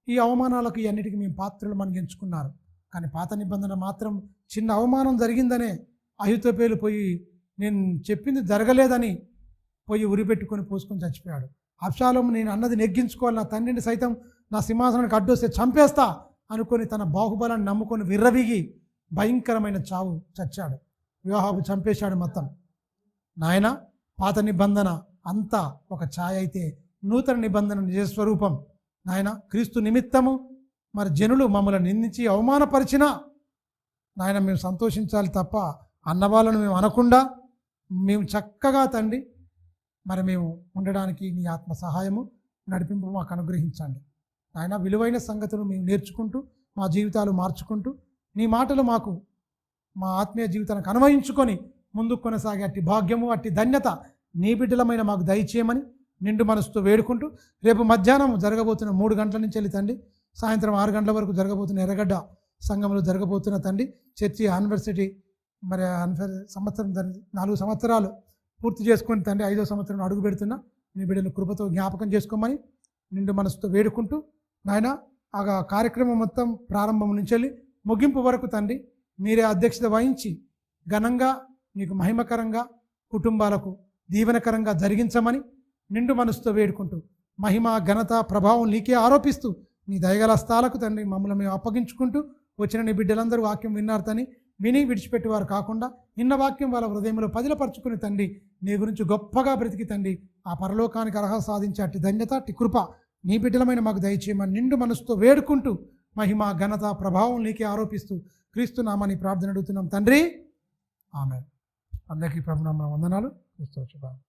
Speaker 1: ఈ అవమానాలకు అన్నిటికీ మేము పాత్రలు మనకి ఎంచుకున్నారు. కానీ పాత నిబంధన మాత్రం చిన్న అవమానం జరిగిందనే అహితోపేలు పోయి నేను చెప్పింది జరగలేదని పోయి ఉరిపెట్టుకొని పోసుకొని చచ్చిపోయాడు. అబ్షాలోము నేను అన్నది నెగ్గించుకోవాలి, నా తండ్రిని సైతం నా సింహాసనానికి అడ్డొస్తే చంపేస్తా అనుకొని తన బాహుబలాన్ని నమ్ముకొని విర్రవిగి భయంకరమైన చావు చచ్చాడు. యోహాబు చంపేశాడు మొత్తం. నాయన, పాత నిబంధన అంతా ఒక ఛాయ అయితే నూతన నిబంధన నిజస్వరూపం. నాయన, క్రీస్తు నిమిత్తము మరి జనులు మమ్మల్ని నిందించి అవమానపరిచినా నాయన మేము సంతోషించాలి తప్ప అన్నవాళ్ళను మేము అనకుండా మేము చక్కగా తండ్రి మరి మేము ఉండడానికి నీ ఆత్మ సహాయము నడిపింపు మాకు అనుగ్రహించండి. నాయన, విలువైన సంగతులు మేము నేర్చుకుంటూ మా జీవితాలు మార్చుకుంటూ నీ మాటలు మాకు మా ఆత్మీయ జీవితానికి అన్వయించుకొని ముందుకు కొనసాగే అట్టి భాగ్యము, అట్టి ధన్యత నీ బిడ్డలమైన మాకు దయచేయమని నిండు మనసుతో వేడుకుంటూ, రేపు మధ్యాహ్నం జరగబోతున్న 3 గంటల నుంచి వెళ్ళి తండ్రి సాయంత్రం 6 గంటల వరకు జరగబోతున్న ఎర్రగడ్డ సంఘంలో జరగబోతున్న తండ్రి చర్చి యూనివర్సిటీ మరి సంవత్సరం 4 సంవత్సరాలు పూర్తి చేసుకొని తండ్రి 5వ సంవత్సరం అడుగు పెడుతున్నా నీ బిడ్డలు కృపతో జ్ఞాపకం చేసుకోమని నిండు మనసుతో వేడుకుంటూ, నాయన ఆ కార్యక్రమం మొత్తం ప్రారంభం నుంచి వెళ్ళి ముగింపు వరకు తండ్రి మీరే అధ్యక్షత వహించి ఘనంగా నీకు మహిమకరంగా కుటుంబాలకు దీవెనకరంగా జరిగించమని నిండు మనసుతో వేడుకుంటూ, మహిమ ఘనత ప్రభావం నీకే ఆరోపిస్తూ నీ దయగల స్థాలకు తండ్రి మమ్మల్ని మేము అప్పగించుకుంటూ, వచ్చిన నీ బిడ్డలందరూ వాక్యం విన్నారని విని విడిచిపెట్టేవారు కాకుండా నిన్న వాక్యం వాళ్ళ హృదయంలో పదిలపరుచుకుని తండ్రి నీ గురించి గొప్పగా బ్రతికి తండ్రి ఆ పరలోకానికి అర్హత సాధించే అట్టి ధన్యత, అట్టి కృప నీ బిడ్డలమైన మాకు దయచేయమని నిండు మనసుతో వేడుకుంటూ, మహిమ ఘనత ప్రభావం నీకే ఆరోపిస్తూ క్రీస్తు నామని ప్రార్థన అడుగుతున్నాం తండ్రి. ఆమేన్. అందరికీ ప్రభునామ వందనాలు. క్రీస్తు శుభాలు.